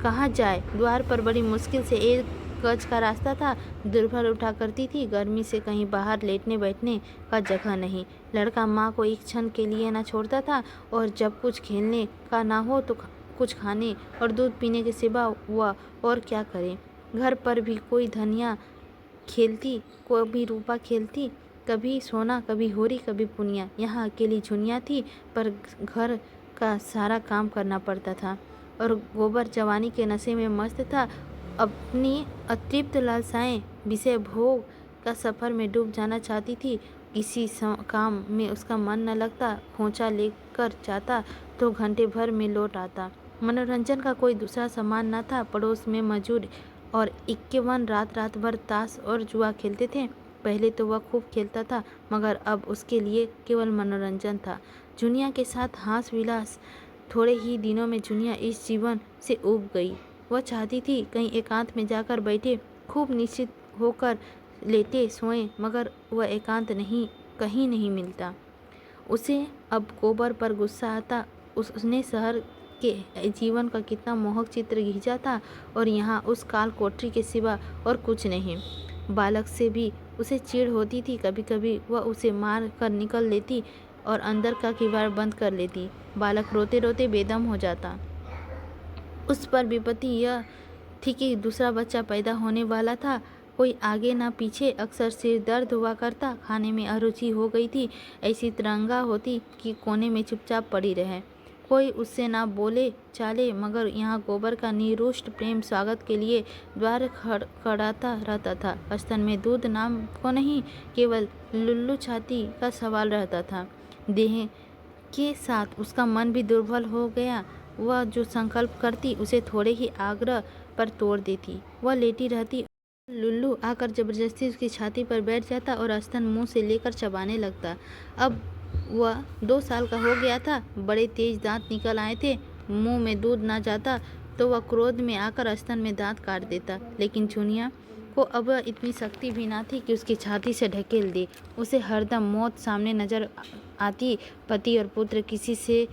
कहाँ जाए? द्वार पर बड़ी मुश्किल से 1 गज का रास्ता था। दुर्भर उठा करती थी। गर्मी से कहीं बाहर लेटने बैठने का जगह नहीं। लड़का माँ को एक क्षण के लिए ना छोड़ता था और जब कुछ खेलने का ना हो तो कुछ खाने और दूध पीने के सिवा हुआ और क्या करे। घर पर भी कोई धनिया खेलती, कभी रूपा खेलती, कभी सोना, कभी होरी, कभी पुनिया। यहाँ अकेली झुनिया थी, पर घर का सारा काम करना पड़ता था और गोबर जवानी के नशे में मस्त था। अपनी अतृप्त लालसाएं विषय भोग का सफ़र में डूब जाना चाहती थी। इसी काम में उसका मन न लगता। खोचा लेकर जाता तो घंटे भर में लौट आता। मनोरंजन का कोई दूसरा सामान न था। पड़ोस में मजूर और 51 रात भर ताश और जुआ खेलते थे। पहले तो वह खूब खेलता था, मगर अब उसके लिए केवल मनोरंजन था। जुनिया के साथ हास विलास। थोड़े ही दिनों में जुनिया इस जीवन से ऊब गई। वह चाहती थी कहीं एकांत में जाकर बैठे, खूब निश्चित होकर लेटे सोएं, मगर वह एकांत कहीं नहीं मिलता। उसे अब गोबर पर गुस्सा आता। उसने शहर के जीवन का कितना मोहक चित्र खींचा था, और यहाँ उस काल कोठरी के सिवा और कुछ नहीं। बालक से भी उसे चिढ़ होती थी। कभी कभी वह उसे मार कर निकल लेती और अंदर का किवाड़ बंद कर लेती। बालक रोते रोते बेदम हो जाता। उस पर विपत्ति यह थी कि दूसरा बच्चा पैदा होने वाला था। कोई आगे ना पीछे, अक्सर सिर दर्द हुआ करता। खाने में अरुचि हो गई थी। ऐसी तरंगा होती कि कोने में चुपचाप पड़ी रहे, कोई उससे ना बोले चाले, मगर यहाँ गोबर का निरुष्ट प्रेम स्वागत के लिए द्वार खड़खड़ाता रहता था। स्तन में दूध नाम को नहीं, केवल लुल्लू छाती का सवाल रहता था। देह के साथ उसका मन भी दुर्बल हो गया। वह जो संकल्प करती उसे थोड़े ही आग्रह पर तोड़ देती। वह लेटी रहती, लुल्लू आकर जबरदस्ती उसकी छाती पर बैठ जाता और स्तन मुंह से लेकर चबाने लगता। अब वह 2 साल का हो गया था। बड़े तेज दांत निकल आए थे। मुंह में दूध ना जाता तो वह क्रोध में आकर स्तन में दांत काट देता। लेकिन जुनिया को अब इतनी शक्ति भी ना थी कि उसकी छाती से ढकेल दे। उसे हरदम मौत सामने नजर आती। पति और पुत्र किसी से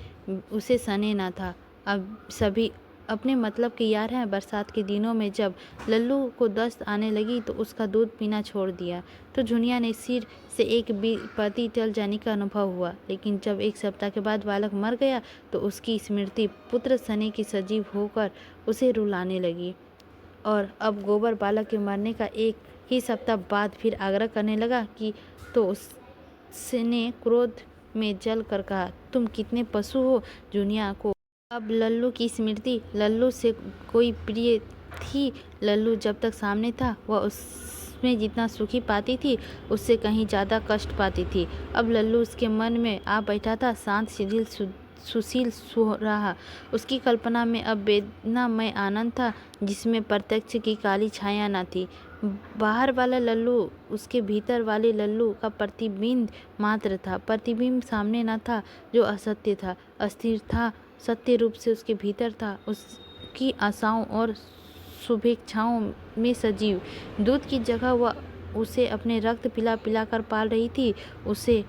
उसे सने ना था। अब सभी अपने मतलब के यार हैं। बरसात के दिनों में जब लल्लू को दस्त आने लगी तो उसका दूध पीना छोड़ दिया, तो जुनिया ने सिर से एक विपत्ति टल जाने का अनुभव हुआ। लेकिन जब 1 सप्ताह के बाद बालक मर गया तो उसकी स्मृति पुत्र सने की सजीव होकर उसे रुलाने लगी। और अब गोबर बालक के मरने का 1 ही सप्ताह बाद फिर आग्रह करने लगा कि तो उसने क्रोध में जल कर कहा, तुम कितने पशु हो। जुनिया को अब लल्लू की स्मृति, लल्लू से कोई प्रिय थी। लल्लू जब तक सामने था वह उसमें जितना सुखी पाती थी उससे कहीं ज़्यादा कष्ट पाती थी। अब लल्लू उसके मन में आ बैठा था, शांत शिथिल सुशील रहा। उसकी कल्पना में अब वेदनामय आनंद था जिसमें प्रत्यक्ष की काली छाया न थी। बाहर वाला लल्लू उसके भीतर वाले लल्लू का प्रतिबिंब मात्र था। प्रतिबिंब सामने न था जो असत्य था, अस्थिर था, सत्य रूप से उसके भीतर था। उसकी आशाओं और शुभेच्छाओं में सजीव। दूध की जगह वह उसे अपने रक्त पिला पिला कर पाल रही थी। उसे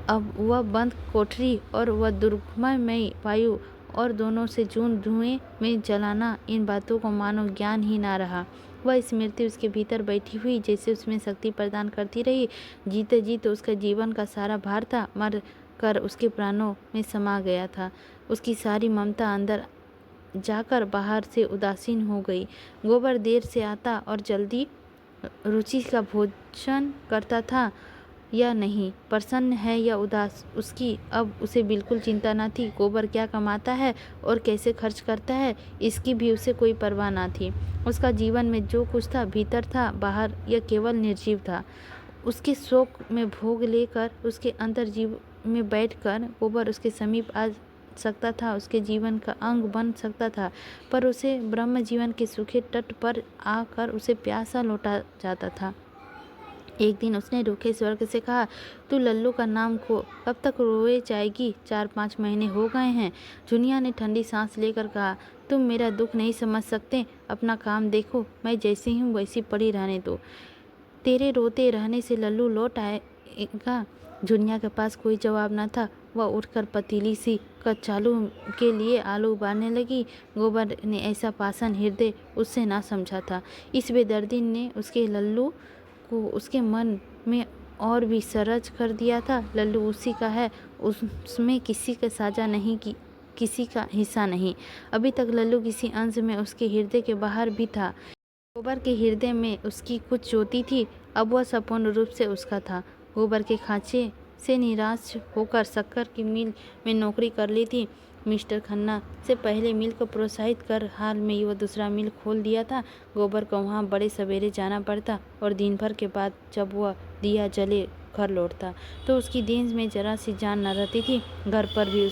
अब वह बंद कोठरी और वह दुर्गममय वायु और दोनों से जून धुएं में जलाना, इन बातों को मानो ज्ञान ही ना रहा। वह स्मृति उसके भीतर बैठी हुई जैसे उसमें शक्ति प्रदान करती रही। जीते जीते उसका जीवन का सारा भार था, मर कर उसके प्राणों में समा गया था। उसकी सारी ममता अंदर जाकर बाहर से उदासीन हो गई। गोबर देर से आता और जल्दी रुचि का भोजन करता था या नहीं, प्रसन्न है या उदास, उसकी अब उसे बिल्कुल चिंता न थी। गोबर क्या कमाता है और कैसे खर्च करता है, इसकी भी उसे कोई परवाह न थी। उसका जीवन में जो कुछ था, भीतर था, बाहर यह केवल निर्जीव था। उसके शोक में भोग लेकर, उसके अंतर जीव में बैठकर गोबर उसके समीप आ सकता था, उसके जीवन का अंग बन सकता था, पर उसे ब्रह्म जीवन के सूखे तट पर आकर उसे प्यासा लौटा जाता था। एक दिन उसने रूखे स्वर से कहा, तू लल्लू का नाम को कब तक रोए जाएगी? 4-5 महीने हो गए हैं। जुनिया ने ठंडी सांस लेकर कहा, तुम मेरा दुख नहीं समझ सकते। अपना काम देखो, मैं जैसी हूँ वैसी पड़ी रहने दो। तेरे रोते रहने से लल्लू लौट आएगा। जुनिया के पास कोई जवाब न था। वह उठकर पतीली सी कचालू के लिए आलू उबालने लगी। गोबर ने ऐसा पाषाण हृदय उससे ना समझा था। इस बेदर्दी ने उसके लल्लू को उसके मन में और भी सरज कर दिया था। लल्लू उसी का है, उसमें किसी का साझा नहीं, कि किसी का हिस्सा नहीं। अभी तक लल्लू किसी अंश में उसके हृदय के बाहर भी था। गोबर के हृदय में उसकी कुछ ज्योति थी, अब वह संपूर्ण रूप से उसका था। गोबर के खांचे से निराश होकर शक्कर की मिल में नौकरी कर ली थी। मिस्टर खन्ना से पहले मिल को प्रोत्साहित कर हाल में वह दूसरा मिल खोल दिया था। गोबर को वहाँ बड़े सवेरे जाना पड़ता और दिन भर के बाद जब वह दिया जले घर लौटता तो उसकी देह में जरा सी जान न रहती थी। घर पर भी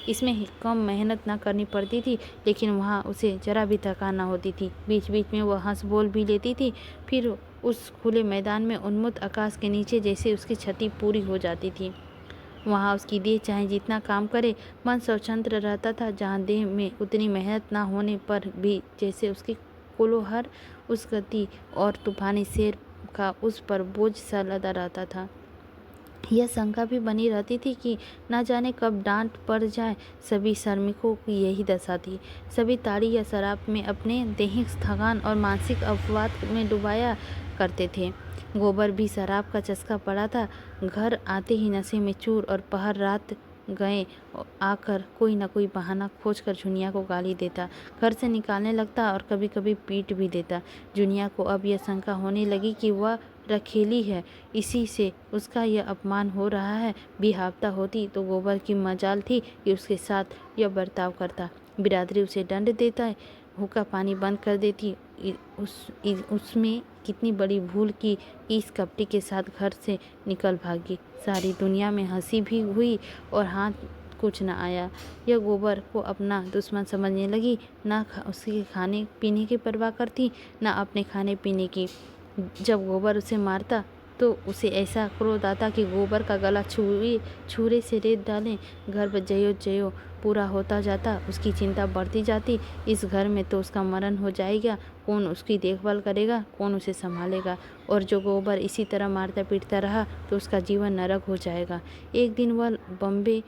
इसमें कम मेहनत न करनी पड़ती थी, लेकिन वहाँ उसे जरा भी थकान न होती थी। बीच बीच में वह हंस बोल भी लेती थी। फिर उस खुले मैदान में उन्मुक्त आकाश के नीचे जैसे उसकी क्षति पूरी हो जाती थी। वहाँ उसकी देह चाहे जितना काम करे, मन स्वतंत्र रहता था। जहाँ देह में उतनी मेहनत ना होने पर भी जैसे उसकी कोलाहल, उस गति और तूफानी सैर का उस पर बोझ सा लदा रहता था। यह शंका भी बनी रहती थी कि न जाने कब डांट पड़ जाए। सभी श्रमिकों की यही दशा थी। सभी ताड़ी या शराब में अपने दैहिक थकान और मानसिक अवसाद में डुबाया करते थे। गोबर भी शराब का चस्का पड़ा था। घर आते ही नशे में चूर और पहर रात गए आकर कोई न कोई बहाना खोजकर जुनिया को गाली देता, घर से निकालने लगता और कभी कभी पीट भी देता। जुनिया को अब यह शंका होने लगी कि वह रखेली है, इसी से उसका यह अपमान हो रहा है। बिहावता होती तो गोबर की मजाल थी कि उसके साथ यह बर्ताव करता। बिरादरी उसे दंड देता, हुक्का पानी बंद कर देती। उसमें कितनी बड़ी भूल की इस कपटी के साथ घर से निकल भागी। सारी दुनिया में हंसी भी हुई और हाथ कुछ न आया। यह गोबर को अपना दुश्मन समझने लगी, ना उसके खाने पीने की परवाह करती, ना अपने खाने पीने की। जब गोबर उसे मारता तो उसे ऐसा क्रोध आता कि गोबर का गला छुरे से रेत डालें। घर जयो जयो पूरा होता जाता, उसकी चिंता बढ़ती जाती। इस घर में तो उसका मरण हो जाएगा, कौन उसकी देखभाल करेगा, कौन उसे संभालेगा। और जो गोबर इसी तरह मारता पीटता रहा तो उसका जीवन नरक हो जाएगा। एक दिन वह बम्बे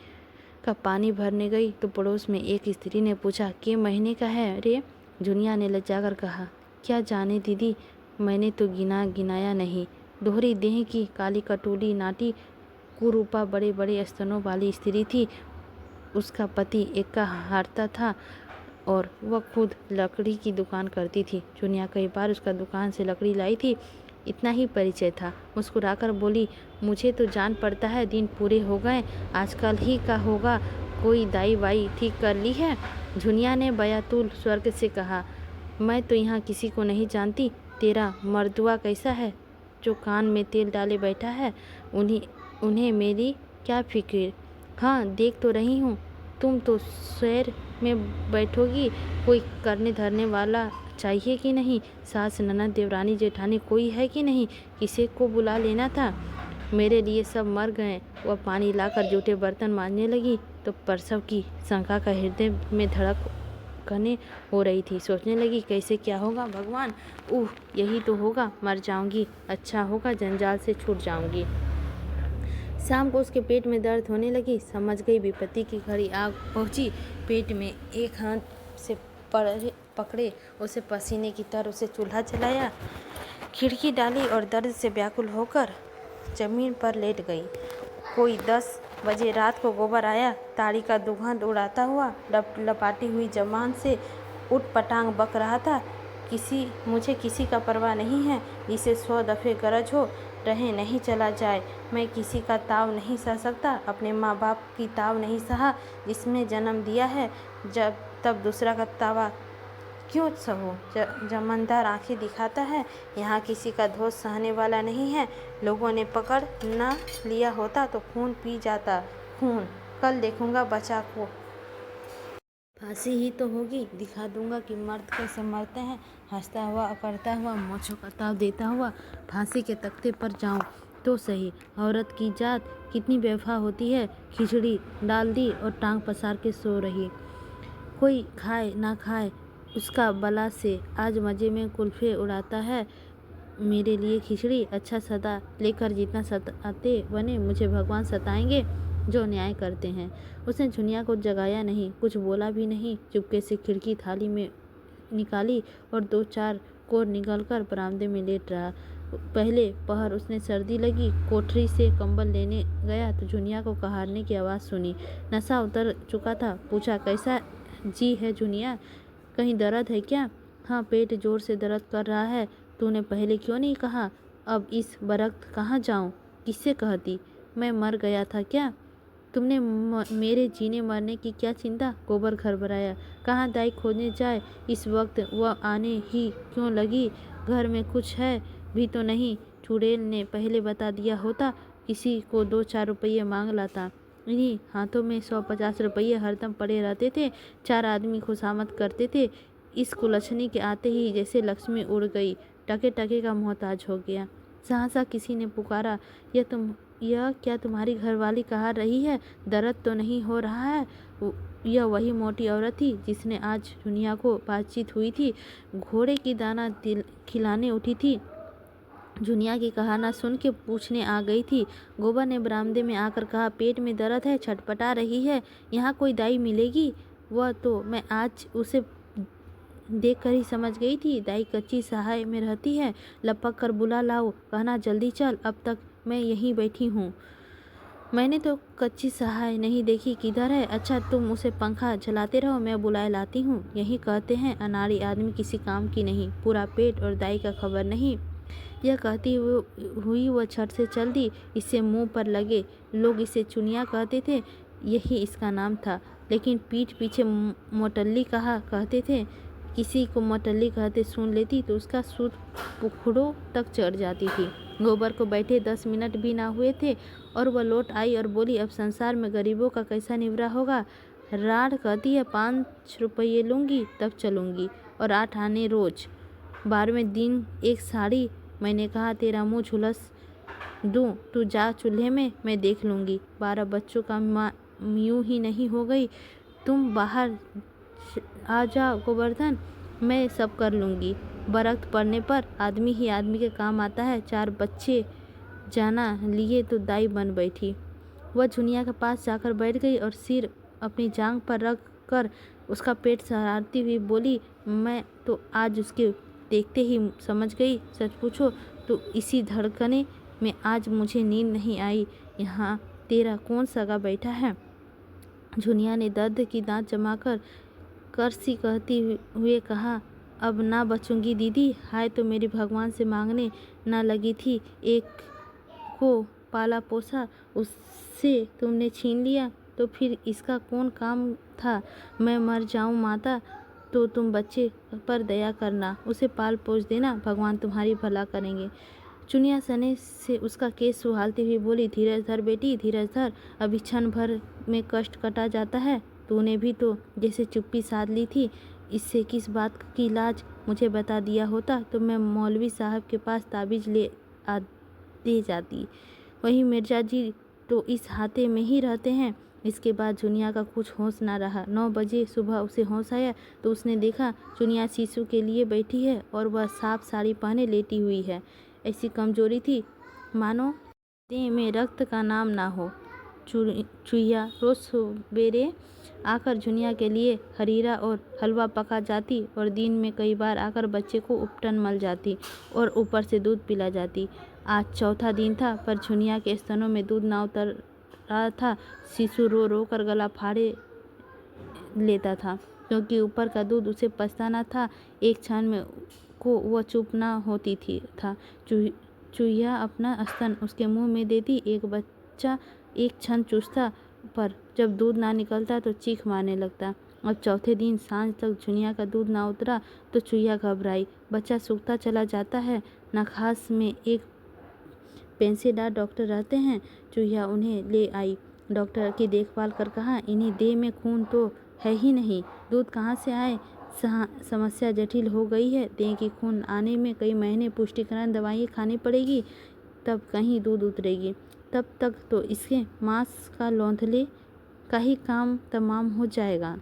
का पानी भरने गई तो पड़ोस में एक स्त्री ने पूछा, के महीने का है रे? जुनिया ने लज्जाकर कहा, क्या जाने दीदी, मैंने तो गिनाया नहीं। दोहरी देह की, काली कटोली नाटी, कुरूपा, बड़े बड़े स्तनों वाली स्त्री थी। उसका पति एक्का हारता था और वह खुद लकड़ी की दुकान करती थी। जुनिया कई बार उसका दुकान से लकड़ी लाई थी, इतना ही परिचय था। मुस्कुराकर बोली, मुझे तो जान पड़ता है दिन पूरे हो गए, आजकल ही का होगा। कोई दाई वाई ठीक कर ली है? जुनिया ने बयातुल स्वर्ग से कहा, मैं तो यहाँ किसी को नहीं जानती। तेरा मर्दुआ कैसा है जो कान में तेल डाले बैठा है? उन्हें मेरी क्या फिक्र। हाँ, देख तो रही हूँ, तुम तो शहर में बैठोगी, कोई करने धरने वाला चाहिए कि नहीं? सास, ननद, देवरानी, जेठानी कोई है कि नहीं? किसी को बुला लेना था। मेरे लिए सब मर गए। वह पानी लाकर जूठे बर्तन मांजने लगी तो प्रसव की शंका का हृदय में धड़कने हो रही थी। सोचने लगी, कैसे क्या होगा भगवान, यही तो होगा, मर जाऊंगी, अच्छा होगा, जंजाल से छूट जाऊंगी। शाम को उसके पेट में दर्द होने लगी। समझ गई विपत्ति की घड़ी आ पहुंची। पेट में एक हाथ से पकड़े उसे पसीने की तरह उसे चूल्हा जलाया, खिड़की डाली और दर्द से व्याकुल होकर जमीन पर लेट गई। कोई 10 बजे रात को गोबर आया, ताड़ी का दुगंध उड़ाता हुआ लपाटी हुई जबान से उठ पटांग बक रहा था। मुझे किसी का परवाह नहीं है, जिसे 100 दफ़े गरज हो रहे नहीं चला जाए। मैं किसी का ताव नहीं सह सकता, अपने माँ बाप की ताव नहीं सहा जिसमें जन्म दिया है, जब तब दूसरा का तावा क्यों सहो? जमानदार आंखें दिखाता है, यहाँ किसी का दोष सहने वाला नहीं है। लोगों ने पकड़ न लिया होता तो खून पी जाता। खून कल देखूंगा बच्चा को, फांसी ही तो होगी। दिखा दूंगा कि मर्द कैसे मरते हैं, हंसता हुआ, अकड़ता हुआ, मोछों का ताव देता हुआ। फांसी के तख्ते पर जाऊं तो सही। औरत की जात कितनी बेवफा होती है। खिचड़ी डाल दी और टांग पसार के सो रही। कोई खाए ना खाए उसका बला से आज मज़े में कुल्फे उड़ाता है। मेरे लिए खिचड़ी, अच्छा सदा लेकर जितना सताते बने मुझे भगवान सताएंगे जो न्याय करते हैं। उसने जुनिया को जगाया नहीं, कुछ बोला भी नहीं। चुपके से खिड़की थाली में निकाली और 2-4 कोर निकलकर बरामदे में लेट रहा। पहले पहर उसने सर्दी लगी, कोठरी से कंबल लेने गया तो जुनिया को कहारने की आवाज़ सुनी। नशा उतर चुका था। पूछा, कैसा जी है जुनिया, कहीं दर्द है क्या? हाँ, पेट जोर से दर्द कर रहा है। तूने पहले क्यों नहीं कहा? अब इस वक्त कहाँ जाऊँ? किससे कहती? मैं मर गया था क्या? तुमने मेरे जीने मरने की क्या चिंता? गोबर घर भराया, कहाँ दाई खोजने जाए? इस वक्त वह आने ही क्यों लगी? घर में कुछ है भी तो नहीं। चुड़ैल ने पहले बता दिया होता, किसी को 2-4 रुपये मांग लाता। इन्हीं हाथों में 100-50 रुपये हरदम पड़े रहते थे। 4 आदमी खुशामद करते थे। इस कुलछनी के आते ही जैसे लक्ष्मी उड़ गई। टके टके का मोहताज हो गया। सहसा किसी ने पुकारा, यह क्या तुम्हारी घरवाली कहा रही है? दर्द तो नहीं हो रहा है? यह वही मोटी औरत थी जिसने आज दुनिया को बातचीत हुई थी, घोड़े की दाना खिलाने उठी थी। जुनिया की कहानी सुन के पूछने आ गई थी। गोबर ने बरामदे में आकर कहा, पेट में दर्द है, छटपटा रही है, यहाँ कोई दाई मिलेगी? वह तो मैं आज उसे देख कर ही समझ गई थी, दाई कच्ची सहाय में रहती है। लपक कर बुला लाओ, कहना जल्दी चल, अब तक मैं यहीं बैठी हूँ। मैंने तो कच्ची सहाय नहीं देखी, किधर है? अच्छा तुम उसे पंखा चलाते रहो, मैं बुलाए लाती हूँ। यही कहते हैं अनाड़ी आदमी किसी काम की नहीं, पूरा पेट और दाई का खबर नहीं। यह कहती हुई वह छत से चल दी। इससे मुंह पर लगे लोग इसे चुनिया कहते थे, यही इसका नाम था। लेकिन पीठ पीछे मोटल्ली कहा करते थे। किसी को मोटल्ली कहते सुन लेती तो उसका सूद पुखड़ों तक चढ़ जाती थी। गोबर को बैठे 10 मिनट भी ना हुए थे और वह लौट आई और बोली, अब संसार में गरीबों का कैसा निवरा होगा। राड कहती है 5 रुपये लूँगी तब चलूँगी और 8 आने रोज। 12वें दिन एक साड़ी। मैंने कहा तेरा मुँह झुलस दूँ, तू जा चूल्हे में, मैं देख लूँगी। 12 बच्चों का माँ यूँ ही नहीं हो गई। तुम बाहर आ जाओ गोवर्धन, मैं सब कर लूँगी। बरक्त पड़ने पर आदमी ही आदमी के काम आता है। 4 बच्चे जाना लिए तो दाई बन बैठी। वह झुनिया के पास जाकर बैठ गई और सिर अपनी जांघ पर रख कर उसका पेट सहलाती हुई बोली, मैं तो आज उसके देखते ही समझ गई, सच पूछो तो इसी धड़कने में आज मुझे नींद नहीं आई। यहाँ तेरा कौन सगा बैठा है? झुनिया ने दर्द की दांत जमाकर करसी कहती हुए कहा, अब ना बचूंगी दीदी। हाय तो मेरी भगवान से मांगने ना लगी थी, एक को पाला पोसा उससे तुमने छीन लिया, तो फिर इसका कौन काम था? मैं मर जाऊं माता तो तुम बच्चे पर दया करना, उसे पाल पोस देना, भगवान तुम्हारी भला करेंगे। चुनिया सने से उसका केस सुहालती हुई बोली, धीरज धर बेटी, धीरज धर, अभी क्षण भर में कष्ट कटा जाता है। तूने भी तो जैसे चुप्पी साध ली थी, इससे किस बात की लाज? मुझे बता दिया होता तो मैं मौलवी साहब के पास ताबीज़ दे जाती। वही मिर्जा जी तो इस हाथे में ही रहते हैं। इसके बाद चुनिया का कुछ होश ना रहा। 9 बजे सुबह उसे होश आया तो उसने देखा चुनिया शीशु के लिए बैठी है और वह साफ साड़ी पहने लेटी हुई है। ऐसी कमजोरी थी मानो देह में रक्त का नाम ना हो। चुहिया रोज सवेरे आकर झुनिया के लिए हरीरा और हलवा पका जाती और दिन में कई बार आकर बच्चे को उपटन मल जाती और ऊपर से दूध पिला जाती। आज चौथा दिन था पर झुनिया के स्तनों में दूध ना उतर रहा था। शिशु रो रो कर गला फाड़े लेता था क्योंकि ऊपर का दूध उसे पचता न था। एक क्षण में को वह चुप ना होती था। चूहिया अपना स्तन उसके मुंह में देती। एक बच्चा एक क्षण चूसता पर जब दूध ना निकलता तो चीख मारने लगता। अब चौथे दिन सांझ तक झुनिया का दूध ना उतरा तो चूहिया घबराई। बच्चा सूखता चला जाता है। नखास में एक पेंसेदार डॉक्टर रहते हैं। चूहिया उन्हें ले आई। डॉक्टर की देखभाल कर कहा, इन्हीं देह में खून तो है ही नहीं, दूध कहाँ से आए? समस्या जटिल हो गई है। देह की खून आने में कई महीने पुष्टिकरण दवाइयाँ खानी पड़ेगी, तब कहीं दूध उतरेगी। तब तक तो इसके मांस का लौंधले का ही काम तमाम हो जाएगा।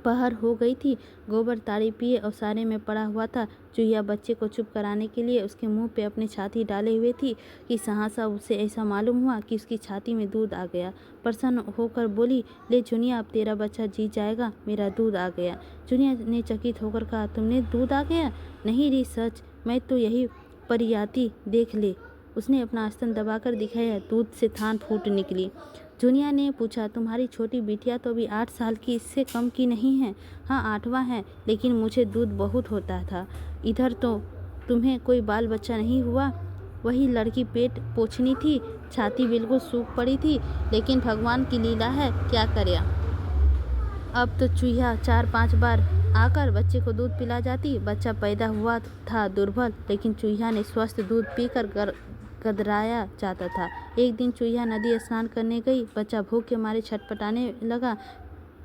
पहर हो गई थी। गोबर ताड़ी पिए और सारे में पड़ा हुआ था। चूहिया बच्चे को चुप कराने के लिए उसके मुंह पे अपनी छाती डाले हुए थी कि सहसा उसे ऐसा मालूम हुआ कि उसकी छाती में दूध आ गया। प्रसन्न होकर बोली, ले चुनिया, अब तेरा बच्चा जी जाएगा, मेरा दूध आ गया। चुनिया ने चकित होकर कहा, तुमने दूध आ गया? नहीं री सच, मैं तो यही परियाती, देख ले। उसने अपना स्तन दबाकर दिखाया। दूध से थान फूट निकली। चुनिया ने पूछा, तुम्हारी छोटी बिटिया तो अभी 8 साल की, इससे कम की नहीं है? हाँ 8वां है, लेकिन मुझे दूध बहुत होता था। इधर तो तुम्हें कोई बाल बच्चा नहीं हुआ। वही लड़की पेट पोछनी थी, छाती बिल्कुल सूख पड़ी थी, लेकिन भगवान की लीला है, क्या करे। अब तो चूहिया 4-5 बार आकर बच्चे को दूध पिला जाती। बच्चा पैदा हुआ था दुर्बल, लेकिन चूहिया ने स्वस्थ दूध पीकर गदराया जाता था। एक दिन चूहिया नदी स्नान करने गई। बच्चा भूख के मारे छटपटाने लगा।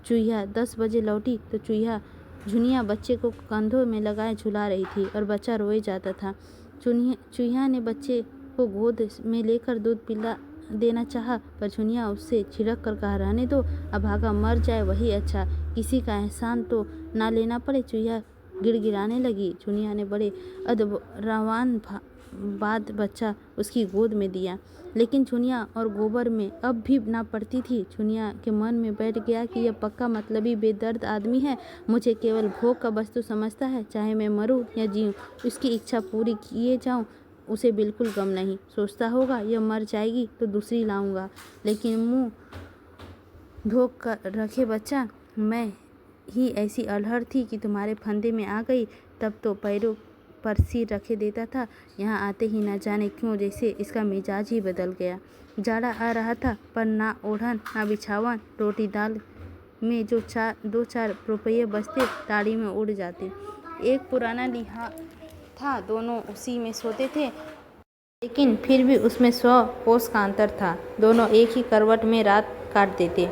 चूहिया 10 बजे लौटी तो चूहिया झुनिया बच्चे को कंधों में लगाए झुला रही थी और बच्चा रोए जाता था। चूहिया ने बच्चे को गोद में लेकर दूध पिला देना चाहा, पर झुनिया उससे छिड़क कर कहा, रहने दो, अभागा मर जाए वही अच्छा, किसी का एहसान तो ना लेना पड़े। चूहिया गिड़गिड़ाने लगी। झुनिया ने बड़े अदब बाद बच्चा उसकी गोद में दिया, लेकिन झुनिया और गोबर में अब भी ना पड़ती थी। झुनिया के मन में बैठ गया कि यह पक्का मतलबी बेदर्द आदमी है, मुझे केवल भोग का वस्तु समझता है, चाहे मैं मरूं या जीऊं, उसकी इच्छा पूरी किए जाऊं, उसे बिल्कुल गम नहीं। सोचता होगा यह मर जाएगी तो दूसरी लाऊंगा, लेकिन मुंह धोख कर रखे बच्चा, मैं ही ऐसी अल्हड़ थी कि तुम्हारे फंदे में आ गई, तब तो पैरों पर सिर रखे देता था। यहाँ आते ही न जाने क्यों जैसे इसका मिजाज ही बदल गया। जाड़ा आ रहा था, पर ना ओढ़न ना बिछावन, रोटी दाल में जो 2-4 रुपये बचते ताड़ी में उड़ जाते। एक पुराना लिहाफ था, दोनों उसी में सोते थे, लेकिन फिर भी उसमें 100 कोस का अंतर था। दोनों एक ही करवट में रात काट देते।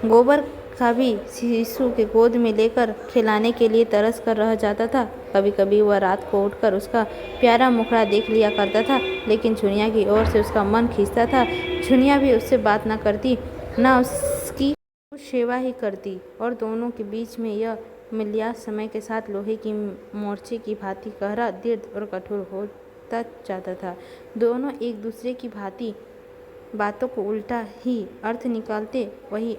गोबर का भी शिशु के गोद में लेकर खिलाने के लिए तरस कर रह जाता था। कभी कभी वह रात को उठकर उसका प्यारा मुखड़ा देख लिया करता था, लेकिन झुनिया की ओर से उसका मन खींचता था। झुनिया भी उससे बात न करती, न उसकी कुछ सेवा ही करती, और दोनों के बीच में यह मिलिया समय के साथ लोहे की मोर्चे की भांति गहरा, दृढ़ और कठोर होता जाता था। दोनों एक दूसरे की भांति बातों को उल्टा ही अर्थ निकालते, वही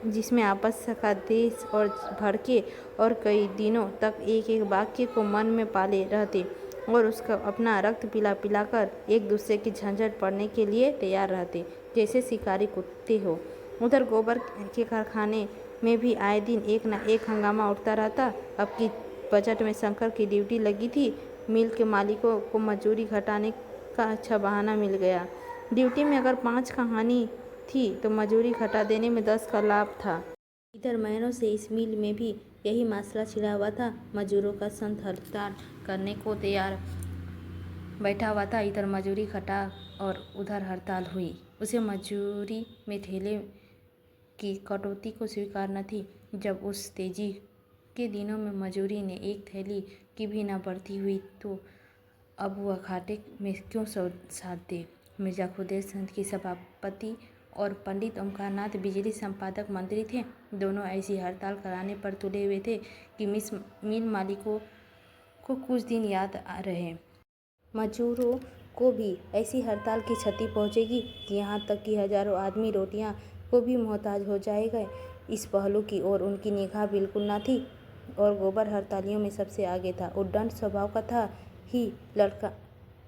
जिसमें आपस का देश और भड़के, और कई दिनों तक एक एक वाक्य को मन में पाले रहते और उसका अपना रक्त पिलाकर एक दूसरे की झंझट पड़ने के लिए तैयार रहते, जैसे शिकारी कुत्ते हो। उधर गोबर के कारखाने में भी आए दिन एक न एक हंगामा उठता रहता। अब की बजट में शंकर की ड्यूटी लगी थी। मिल के मालिकों को मजदूरी घटाने का अच्छा बहाना मिल गया। ड्यूटी में अगर 5 का हानि थी तो मजदूरी घटा देने में 10 का लाभ था। इधर महीनों से इस मिल में भी यही मसला छिड़ा हुआ था। मजदूरों का संघ हड़ताल करने को तैयार बैठा हुआ था। इधर मजदूरी घटा और उधर हड़ताल हुई। उसे मजदूरी में ठेले की कटौती को स्वीकार न थी। जब उस तेजी के दिनों में मजदूरी ने एक थैली की भी न बढ़ती हुई, तो अब वह घाटे में क्यों साथ दे। मिर्जा खुदेर संघ की सभापति और पंडित ओमकारनाथ बिजली संपादक मंत्री थे। दोनों ऐसी हड़ताल कराने पर तुले हुए थे कि मिल मालिकों को कुछ दिन याद आ रहे। मजदूरों को भी ऐसी हड़ताल की क्षति पहुंचेगी कि यहाँ तक कि हजारों आदमी रोटियां को भी मोहताज हो जाएगा। इस पहलू की ओर उनकी निगाह बिल्कुल न थी, और गोबर हड़तालियों में सबसे आगे था। उद्दंड स्वभाव का था, ही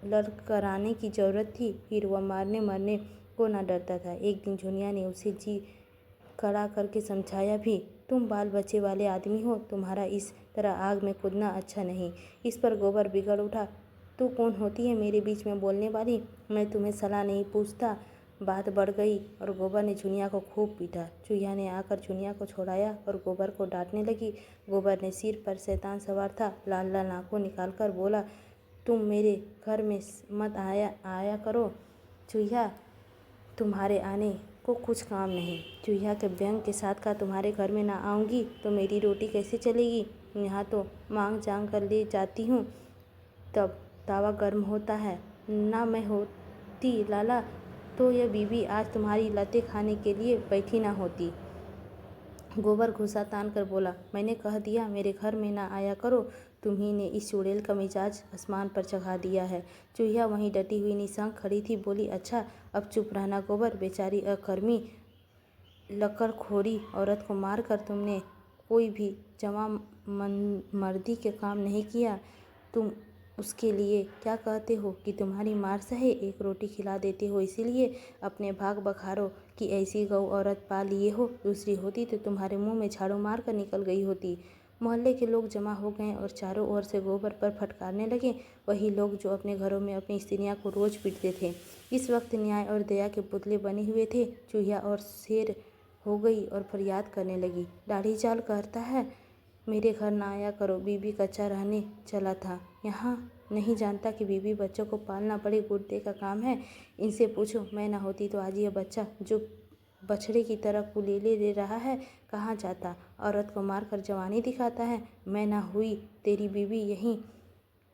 लड़खड़ाने की जरूरत थी, फिर वह मारने मरने को न डरता था। एक दिन झुनिया ने उसे जी खड़ा करके समझाया भी, तुम बाल बच्चे वाले आदमी हो, तुम्हारा इस तरह आग में कूदना अच्छा नहीं। इस पर गोबर बिगड़ उठा, तू कौन होती है मेरे बीच में बोलने वाली, मैं तुम्हें सलाह नहीं पूछता। बात बढ़ गई और गोबर ने झुनिया को खूब पीटा। चूहिया ने आकर झुनिया को छुड़ाया और गोबर को डांटने लगी। गोबर ने सिर पर शैतान सवार था, लाल लाल आंखें निकालकर बोला, तुम मेरे घर में मत आया करो चूहिया, तुम्हारे आने को कुछ काम नहीं। चूहिया के व्यंग के साथ कहा, तुम्हारे घर में ना आऊँगी तो मेरी रोटी कैसे चलेगी। यहाँ तो मांग जांग कर ले जाती हूँ, तब तावा गर्म होता है। ना मैं होती लाला तो यह बीबी आज तुम्हारी लतें खाने के लिए बैठी ना होती। गोबर घुसा तान कर बोला, मैंने कह दिया मेरे घर में ना आया करो, तुम्ही ने इस चुड़ैल का मिजाज आसमान पर चढ़ा दिया है। चूहिया वहीं डटी हुई निशंक खड़ी थी। बोली, अच्छा अब चुप रहना गोबर, बेचारी अकर्मी लकड़खोरी औरत को मार कर तुमने कोई भी जवां मर्दी के काम नहीं किया। तुम उसके लिए क्या कहते हो कि तुम्हारी मार सहे, एक रोटी खिला देते हो इसीलिए अपने भाग बखारो कि ऐसी गौ औरत पा लिए हो। दूसरी होती तो तुम्हारे मुंह में झाड़ू मार कर निकल गई होती। मोहल्ले के लोग जमा हो गए और चारों ओर से गोबर पर फटकारने लगे, वही लोग जो अपने घरों में अपनी स्त्रियां को रोज पीटते थे। इस वक्त न्याय और दया के पुतले बने हुए थे। चूहिया और शेर हो गई और फरियाद करने लगी, दाढ़ी चाल कहता है मेरे घर ना आया करो, बीबी कच्चा रहने चला था, यहाँ नहीं जानता कि बीबी बच्चों को पालना बड़े गुर्दे का काम है। इनसे पूछो, मैं ना होती तो आज यह बच्चा जो बछड़े की तरह कुलेले ले रहा है, कहाँ जाता? औरत को मारकर जवानी दिखाता है। मैं ना हुई तेरी बीवी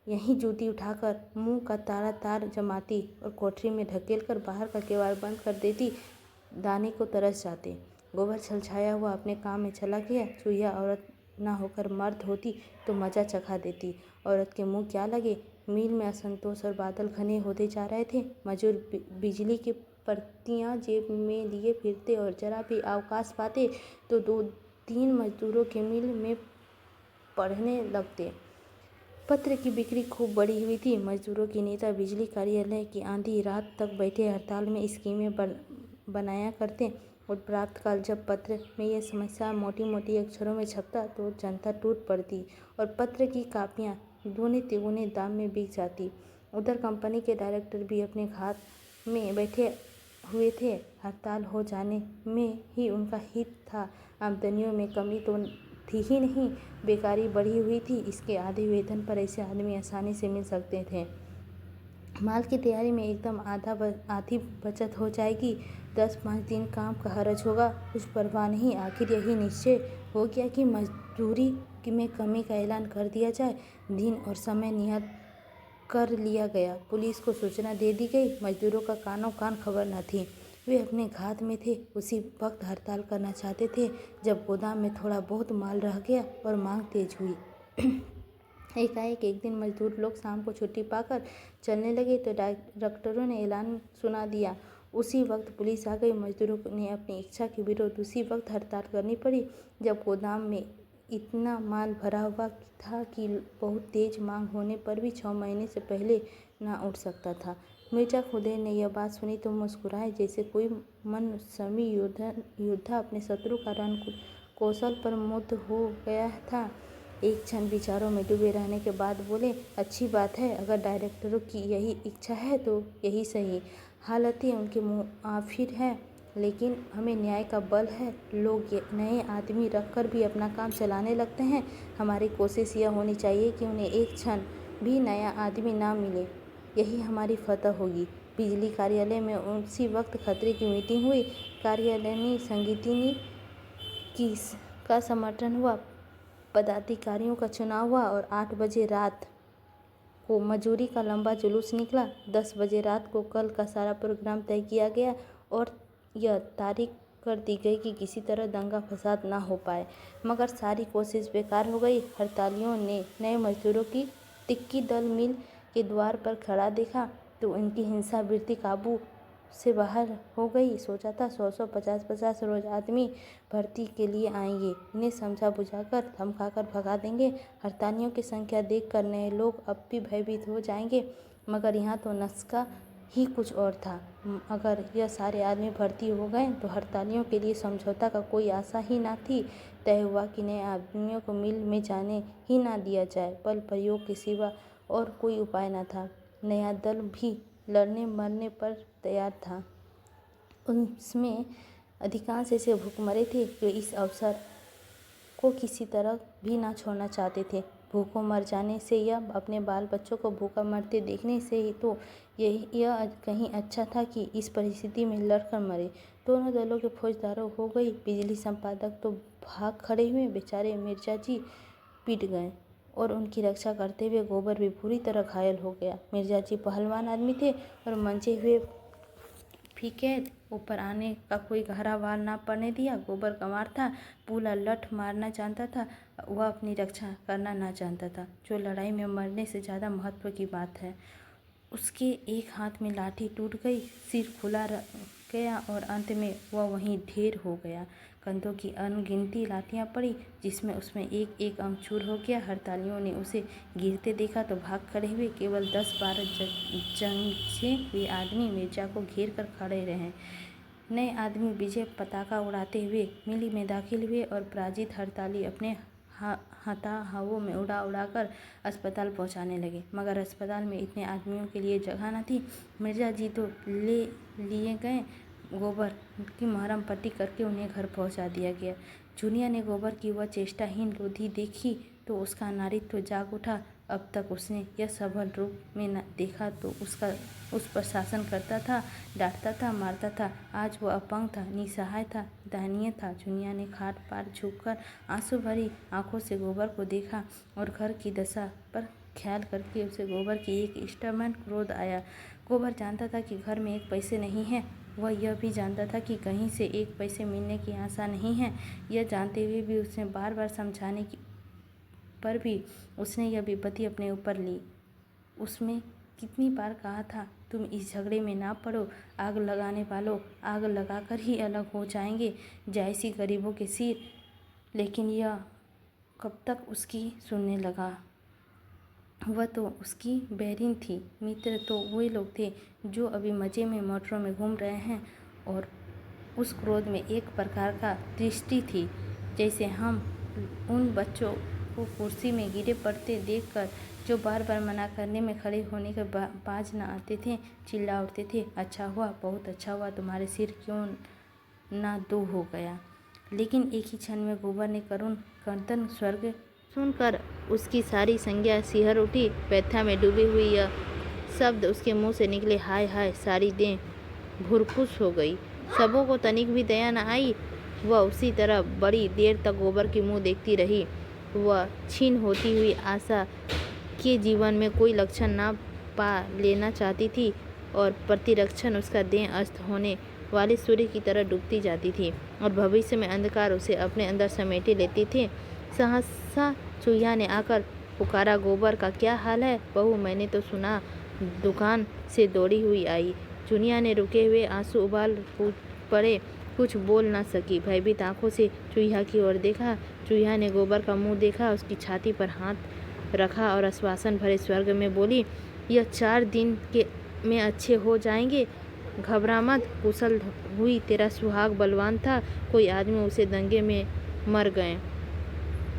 यहीं जूती उठाकर मुंह का तार जमाती और कोठरी में ढकेल कर बाहर का केवाड़ बंद कर देती। दाने को तरस जाते। गोबर छलछाया हुआ अपने काम में चला गया। चूहिया औरत ना होकर मर्द होती तो मजा चखा देती। औरत के मुंह क्या लगे। मील में असंतोष और बादल घने होते जा रहे थे। मजदूर बिजली की पर्तियां जेब में लिए फिरते और जरा भी अवकाश पाते तो 2-3 मजदूरों के मील में पढ़ने लगते। पत्र की बिक्री खूब बढ़ी हुई थी। मजदूरों के नेता बिजली कार्यालय की आधी रात तक बैठे हड़ताल में स्कीमें बनाया करते और प्राप्त काल जब पत्र में यह समस्या मोटी मोटी अक्षरों में छपता तो जनता टूट पड़ती और पत्र की कापियां दूने तिगुने दाम में बिक जाती। उधर कंपनी के डायरेक्टर भी अपने घात में बैठे हुए थे। हड़ताल हो जाने में ही उनका हित था। आमदनियों में कमी तो थी ही नहीं, बेकारी बढ़ी हुई थी। इसके आधे वेतन पर ऐसे आदमी आसानी से मिल सकते थे। माल की तैयारी में एकदम आधी बचत हो जाएगी। 10-5 दिन काम का हरज होगा, कुछ परवाह नहीं। आखिर यही निश्चय हो गया कि मजदूरी में कमी का ऐलान कर दिया जाए। दिन और समय नियत कर लिया गया। पुलिस को सूचना दे दी गई। मजदूरों का कानों कान खबर न थी। वे अपने घात में थे। उसी वक्त हड़ताल करना चाहते थे जब गोदाम में थोड़ा बहुत माल रह गया और मांग तेज हुई। एकाएक एक दिन मजदूर लोग शाम को छुट्टी पाकर चलने लगे तो डायरेक्टरों ने ऐलान सुना दिया। उसी वक्त पुलिस आ गई। मजदूरों ने अपनी इच्छा के विरुद्ध उसी वक्त हड़ताल करनी पड़ी जब गोदाम में इतना माल भरा हुआ था कि बहुत तेज मांग होने पर भी 6 महीने से पहले ना उठ सकता था। मिर्जा खुदैन ने यह बात सुनी तो मुस्कुराए जैसे कोई मनसमी योद्धा अपने शत्रु का रण कौशल पर मुग्ध हो गया था। एक क्षण विचारों में डूबे रहने के बाद बोले, अच्छी बात है, अगर डायरेक्टरों की यही इच्छा है तो यही सही। हालतें उनके मुआफिर है, लेकिन हमें न्याय का बल है। लोग नए आदमी रखकर भी अपना काम चलाने लगते हैं। हमारी कोशिश यह होनी चाहिए कि उन्हें एक क्षण भी नया आदमी ना मिले। यही हमारी फतह होगी। बिजली कार्यालय में उसी वक्त खतरे की मीटिंग हुई। कार्यालयनी संगीतिनी का समर्थन हुआ, पदाधिकारियों का चुनाव हुआ और 8 बजे रात को मजूरी का लंबा जुलूस निकला। 10 बजे रात को कल का सारा प्रोग्राम तय किया गया और यह तारीख कर दी गई कि किसी तरह दंगा फसाद ना हो पाए। मगर सारी कोशिश बेकार हो गई। हड़तालियों ने नए मजदूरों की टिक्की दल मिल के द्वार पर खड़ा देखा तो उनकी हिंसा वृत्ति काबू से बाहर हो गई। सोचा था 100-100, 50-50 रोज आदमी भर्ती के लिए आएंगे, इन्हें समझा बुझाकर धमकाकर भगा देंगे। हड़तालियों की संख्या देखकर नए लोग अब भी भयभीत हो जाएंगे। मगर यहाँ तो नुस्खा ही कुछ और था। अगर यह सारे आदमी भर्ती हो गए तो हड़तालियों के लिए समझौता का कोई आशा ही ना थी। तय हुआ कि नए आदमियों को मिल में जाने ही ना दिया जाए। बल प्रयोग के सिवा और कोई उपाय न था। नया दल भी लड़ने मरने पर तैयार था। उसमें अधिकांश ऐसे भूखमरे थे जो इस अवसर को किसी तरह भी ना छोड़ना चाहते थे। भूखों मर जाने से या अपने बाल बच्चों को भूखा मरते देखने से ही तो यह कहीं अच्छा था कि इस परिस्थिति में लड़कर मरे। दोनों दलों के फौजदारों हो गई। बिजली संपादक तो भाग खड़े हुए। बेचारे मिर्जा जी पिट गए और उनकी रक्षा करते हुए गोबर भी बुरी तरह घायल हो गया। मिर्जा जी पहलवान आदमी थे और मंचे हुए फीके ऊपर आने का कोई गहरा वार ना पड़ने दिया। गोबर गंवार था, पूला लठ मारना जानता था, वह अपनी रक्षा करना ना जानता था, जो लड़ाई में मरने से ज़्यादा महत्व की बात है। उसके एक हाथ में लाठी टूट गई, सिर खुला गया और अंत में वह वहीं ढेर हो गया। कंधों की अनगिनती लाठियां पड़ी जिसमें उसमें एक एक अंग चूर हो गया। हड़तालियों ने उसे गिरते देखा तो भाग खड़े हुए। केवल 10-12 जंगे हुए आदमी मिर्जा को घेर कर खड़े रहे। नए आदमी विजय पताका उड़ाते हुए मिली में दाखिल हुए और पराजित हड़ताली अपने हताहवों में उड़ा कर अस्पताल पहुंचाने लगे। मगर अस्पताल में इतने आदमियों के लिए जगह न थी। मिर्जा जी तो ले लिए गए। गोबर की मरहम पट्टी करके उन्हें घर पहुंचा दिया गया। जूनिया ने गोबर की वह चेष्टाहीन लोधी देखी तो उसका नारीत्व जाग उठा। अब तक उसने यह सबल रूप में न देखा तो उस पर शासन करता था, डांटता था, मारता था। आज वह अपंग था, निसहाय था, दयनीय था। जुनिया ने खाट पर झुककर आंसू भरी आंखों से गोबर को देखा और घर की दशा पर ख्याल करके उसे गोबर की एक स्टबर्न क्रोध आया। गोबर जानता था कि घर में एक पैसे नहीं है। वह यह भी जानता था कि कहीं से एक पैसे मिलने की आशा नहीं है। यह जानते हुए भी उसने बार बार समझाने की पर भी उसने यह विपत्ति अपने ऊपर ली। उसमें कितनी बार कहा था, तुम इस झगड़े में ना पड़ो, आग लगाने वालों आग लगाकर ही अलग हो जाएंगे, जायसी गरीबों के सिर। लेकिन यह कब तक उसकी सुनने लगा। वह तो उसकी बैरिन थी। मित्र तो वही लोग थे जो अभी मज़े में मोटरों में घूम रहे हैं। और उस क्रोध में एक प्रकार का दृष्टि थी, जैसे हम उन बच्चों को कुर्सी में गिरे पड़ते देखकर जो बार बार मना करने में खड़े होने के बाज न आते थे, चिल्ला उठते थे, अच्छा हुआ, बहुत अच्छा हुआ, तुम्हारे सिर क्यों ना दो हो गया। लेकिन एक ही क्षण में गोबर ने करुण कर्तन स्वर्ग सुनकर उसकी सारी संज्ञा सिहर उठी। व्यथा में डूबी हुई यह शब्द उसके मुंह से निकले, हाय हाय, सारी देह भुरकुस हो गई। सबों को तनिक भी दया न आई। वह उसी तरह बड़ी देर तक गोबर की मुंह देखती रही। वह छीन होती हुई आशा के जीवन में कोई लक्षण न पा लेना चाहती थी और प्रतिरक्षण उसका देह अस्त होने वाले सूर्य की तरह डूबती जाती थी और भविष्य में अंधकार उसे अपने अंदर समेटे लेती थी। सहसा चूहिया ने आकर पुकारा, गोबर का क्या हाल है बहू, मैंने तो सुना। दुकान से दौड़ी हुई आई। चुनिया ने रुके हुए आंसू उबाल पड़े, कुछ बोल न सकी। भयभीत आंखों से चूहिया की ओर देखा। चूहिया ने गोबर का मुंह देखा, उसकी छाती पर हाथ रखा और आश्वासन भरे स्वर्ग में बोली, यह 4 दिन में अच्छे हो जाएंगे, घबरा मत। कुशल हुई, तेरा सुहाग बलवान था, कोई आदमी उसे दंगे में मर गए।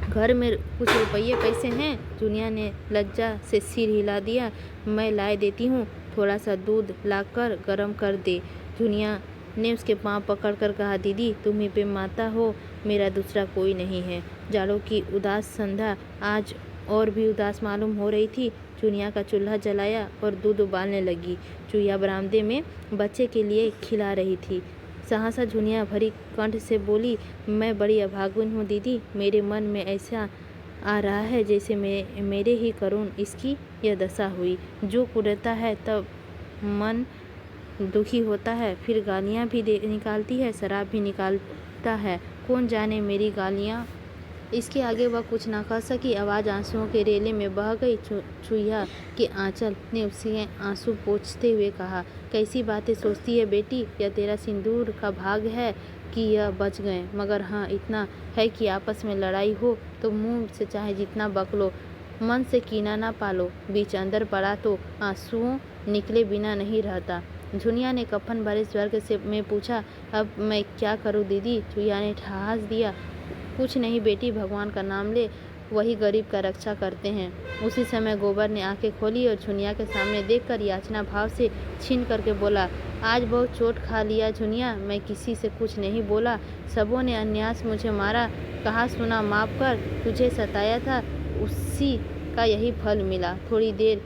घर में कुछ रुपये पैसे हैं? चुनिया ने लज्जा से सिर हिला दिया। मैं लाए देती हूँ, थोड़ा सा दूध लाकर गरम कर दे। चुनिया ने उसके पांव पकड़कर कहा, दीदी तुम ही पे माता हो, मेरा दूसरा कोई नहीं है। जाड़ों की उदास संध्या आज और भी उदास मालूम हो रही थी। चुनिया का चूल्हा जलाया और दूध उबालने लगी। चूहिया बरामदे में बच्चे के लिए खिला रही थी। सहसा चुनिया भरी कंठ से बोली, मैं बड़ी अभागिन हूँ दीदी, मेरे मन में ऐसा आ रहा है जैसे मेरे ही करुण इसकी यह दशा हुई। जो कुड़ता है तब मन दुखी होता है, फिर गालियाँ भी निकालती है, शराब भी निकालता है। कौन जाने मेरी गालियाँ। इसके आगे वह कुछ न कह सकी। आवाज़ आंसुओं के रेले में बह गई। चूहिया के आंचल ने उसके आंसू पोंछते हुए कहा, कैसी बातें सोचती है बेटी, यह तेरा सिंदूर का भाग है कि यह बच गए। मगर हाँ, इतना है कि आपस में लड़ाई हो तो मुंह से चाहे जितना बक लो, मन से कीना ना पालो। बीच अंदर पड़ा तो आंसुओं निकले बिना नहीं रहता। झुनिया ने कफन भरे स्वर्ग से में पूछा, अब मैं क्या करूँ दीदी? चूहिया ने ठहास दिया, कुछ नहीं बेटी, भगवान का नाम ले, वही गरीब का रक्षा करते हैं। उसी समय गोबर ने आंखें खोली और झुनिया के सामने देखकर याचना भाव से छीन करके बोला, आज बहुत चोट खा लिया झुनिया, मैं किसी से कुछ नहीं बोला, सबों ने अन्यास मुझे मारा, कहा सुना माफ कर, तुझे सताया था, उसी का यही फल मिला। थोड़ी देर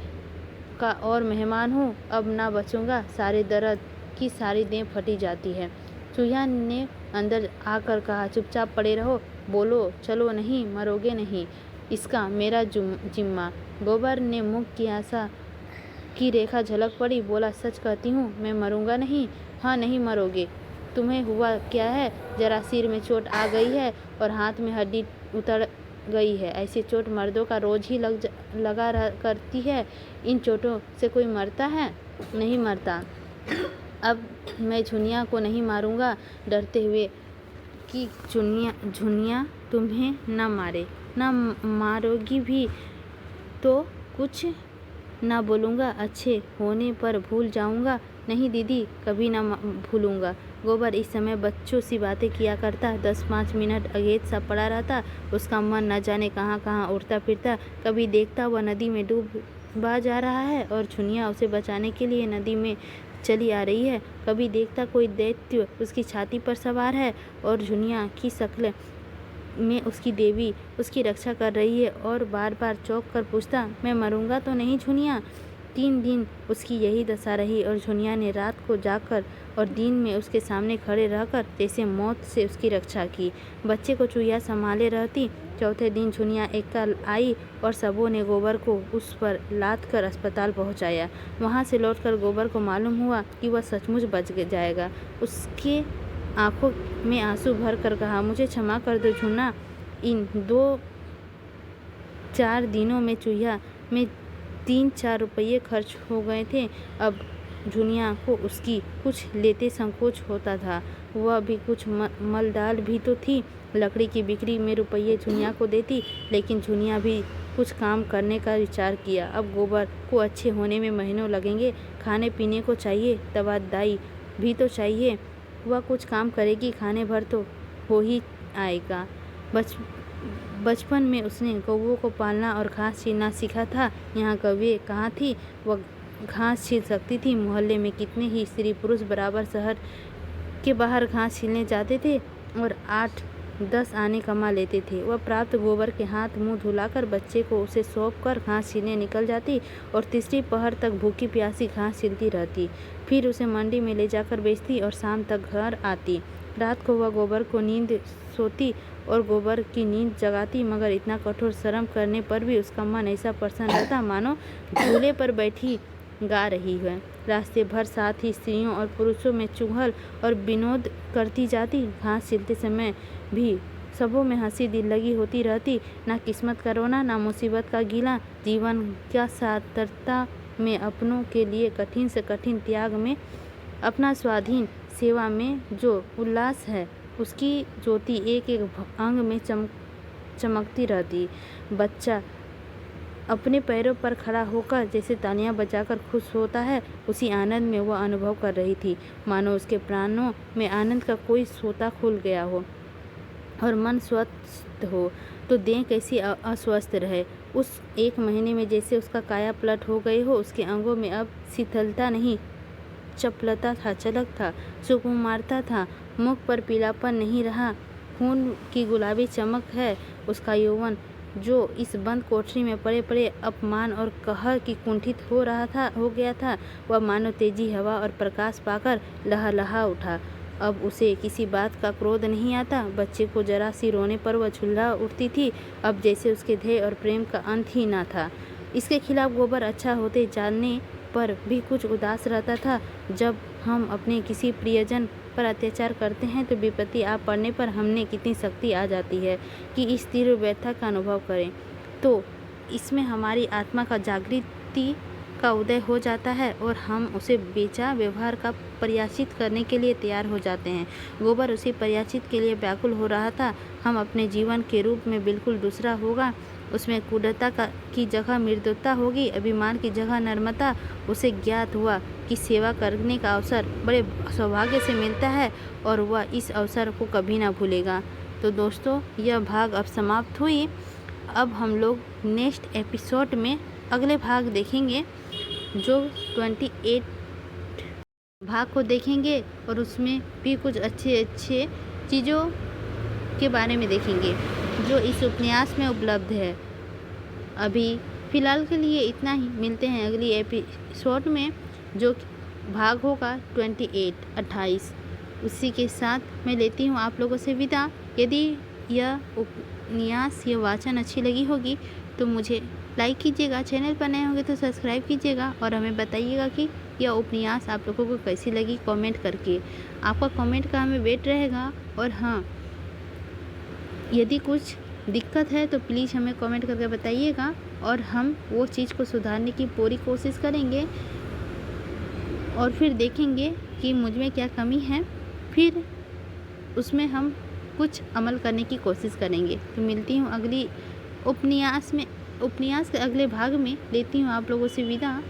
का और मेहमान हूँ, अब ना बचूंगा। सारे दर्द की सारी देह फटी जाती है। चूहिया ने अंदर आकर कहा, चुपचाप पड़े रहो, बोलो चलो नहीं, मरोगे नहीं, इसका मेरा जिम्मा। गोबर ने मुख की आशा की रेखा झलक पड़ी, बोला, सच कहती हूँ, मैं मरूंगा नहीं। हाँ नहीं मरोगे। तुम्हें हुआ क्या है? जरा सिर में चोट आ गई है और हाथ में हड्डी उतर गई है। ऐसी चोट मर्दों का रोज ही लगा करती है। इन चोटों से कोई मरता है? नहीं मरता। अब मैं झुनिया को नहीं मारूंगा, डरते हुए कि झुनिया तुम्हें न मारे। न मारोगी भी तो कुछ ना बोलूँगा, अच्छे होने पर भूल जाऊँगा। नहीं दीदी, कभी ना भूलूँगा। गोबर इस समय बच्चों सी बातें किया करता। 10-5 मिनट अगेत सा पड़ा रहता। उसका मन न जाने कहाँ कहाँ उड़ता फिरता। कभी देखता वह नदी में डूबा जा रहा है और झुनिया उसे बचाने के लिए नदी में चली आ रही है। कभी देखता कोई दैत्य उसकी छाती पर सवार है और झुनिया की शक्ल में उसकी देवी उसकी रक्षा कर रही है और बार बार चौंक कर पूछता, मैं मरूंगा तो नहीं झुनिया? 3 दिन उसकी यही दशा रही और झुनिया ने रात को जागकर और दिन में उसके सामने खड़े रहकर जैसे मौत से उसकी रक्षा की। बच्चे को चूहिया संभाले रहती। चौथे दिन झुनिया एकल आई और सबों ने गोबर को उस पर लाद कर अस्पताल पहुंचाया। वहां से लौटकर गोबर को मालूम हुआ कि वह सचमुच बच जाएगा। उसके आंखों में आंसू भर कर कहा, मुझे क्षमा कर दो झुन्ना, इन 2-4 दिनों में चूहिया में 3-4 रुपये खर्च हो गए थे। अब झुनिया को उसकी कुछ लेते संकोच होता था। वह भी कुछ मलडाल भी तो थी। लकड़ी की बिक्री में रुपये झुनिया को देती, लेकिन झुनिया भी कुछ काम करने का विचार किया। अब गोबर को अच्छे होने में महीनों लगेंगे, खाने पीने को चाहिए, दवादाई भी तो चाहिए। वह कुछ काम करेगी, खाने भर तो हो ही आएगा। बचपन में उसने कौवों को पालना और घास छीलना सीखा था। यहाँ कौवे कहाँ थी? वह घास छील सकती थी। मोहल्ले में कितने ही स्त्री पुरुष बराबर शहर के बाहर घास छीलने जाते थे और 8-10 आने कमा लेते थे। वह प्राप्त गोबर के हाथ मुंह धुलाकर बच्चे को उसे सौंप कर घास छीलने निकल जाती और तीसरी पहर तक भूखी प्यासी घास छीलती रहती। फिर उसे मंडी में ले जाकर बेचती और शाम तक घर आती। रात को वह गोबर को नींद सोती और गोबर की नींद जगाती, मगर इतना कठोर श्रम करने पर भी उसका मन ऐसा प्रसन्न रहता मानो झूले पर बैठी गा रही है। रास्ते भर साथ ही स्त्रियों और पुरुषों में चुगल और विनोद करती जाती। घास छीलते समय भी सबों में हंसी दिल लगी होती रहती। ना किस्मत का रोना, ना मुसीबत का गीला। जीवन क्या सार्थकता में अपनों के लिए कठिन से कठिन त्याग में, अपना स्वाधीन सेवा में जो उल्लास है, उसकी ज्योति एक एक अंग में चमकती रहती। बच्चा अपने पैरों पर खड़ा होकर जैसे तालियां बजाकर खुश होता है, उसी आनंद में वह अनुभव कर रही थी, मानो उसके प्राणों में आनंद का कोई सोता खुल गया हो। और मन स्वस्थ हो तो देह कैसी अस्वस्थ रहे। उस 1 महीने में जैसे उसका काया पलट हो गई हो। उसके अंगों में अब शिथिलता नहीं, चपलता था, चलक था, सुकुमारता था। मुख पर पीलापन नहीं रहा, खून की गुलाबी चमक है। उसका यौवन जो इस बंद कोठरी में पड़े पड़े अपमान और कहर की कुंठित हो गया था, वह मानो तेजी हवा और प्रकाश पाकर लहलहा उठा। अब उसे किसी बात का क्रोध नहीं आता। बच्चे को जरा सी रोने पर वह झुल्ला उठती थी। अब जैसे उसके ध्येय और प्रेम का अंत ही ना था। इसके खिलाफ गोबर अच्छा होते जानने पर भी कुछ उदास रहता था। जब हम अपने किसी प्रियजन पर अत्याचार करते हैं तो विपत्ति आ पड़ने पर हमने कितनी शक्ति आ जाती है कि इस तीव्र व्यथा का अनुभव करें। तो इसमें हमारी आत्मा का जागृति का उदय हो जाता है और हम उसे बेचा व्यवहार का प्रयाचित करने के लिए तैयार हो जाते हैं। गोबर उसी प्रयाचित के लिए व्याकुल हो रहा था। हम अपने जीवन के रूप में बिल्कुल दूसरा होगा। उसमें क्रूरता की जगह मृदुता होगी, अभिमान की जगह नम्रता। उसे ज्ञात हुआ कि सेवा करने का अवसर बड़े सौभाग्य से मिलता है और वह इस अवसर को कभी ना भूलेगा। तो दोस्तों, यह भाग अब समाप्त हुई। अब हम लोग नेक्स्ट एपिसोड में अगले भाग देखेंगे, जो 28 भाग को देखेंगे और उसमें भी कुछ अच्छे चीज़ों के बारे में देखेंगे जो इस उपन्यास में उपलब्ध है। अभी फ़िलहाल के लिए इतना ही। मिलते हैं अगली एपिसोड में, जो भाग होगा 28। उसी के साथ मैं लेती हूँ आप लोगों से विदा। यदि यह उपन्यास या वाचन अच्छी लगी होगी तो मुझे लाइक कीजिएगा, चैनल पर नए होंगे तो सब्सक्राइब कीजिएगा और हमें बताइएगा कि यह उपन्यास आप लोगों को कैसी लगी कमेंट करके। आपका कमेंट का हमें वेट रहेगा। और हाँ, यदि कुछ दिक्कत है तो प्लीज़ हमें कमेंट करके बताइएगा और हम वो चीज़ को सुधारने की पूरी कोशिश करेंगे और फिर देखेंगे कि मुझ में क्या कमी है, फिर उसमें हम कुछ अमल करने की कोशिश करेंगे। तो मिलती हूँ अगली उपन्यास के अगले भाग में। लेती हूँ आप लोगों से विदा।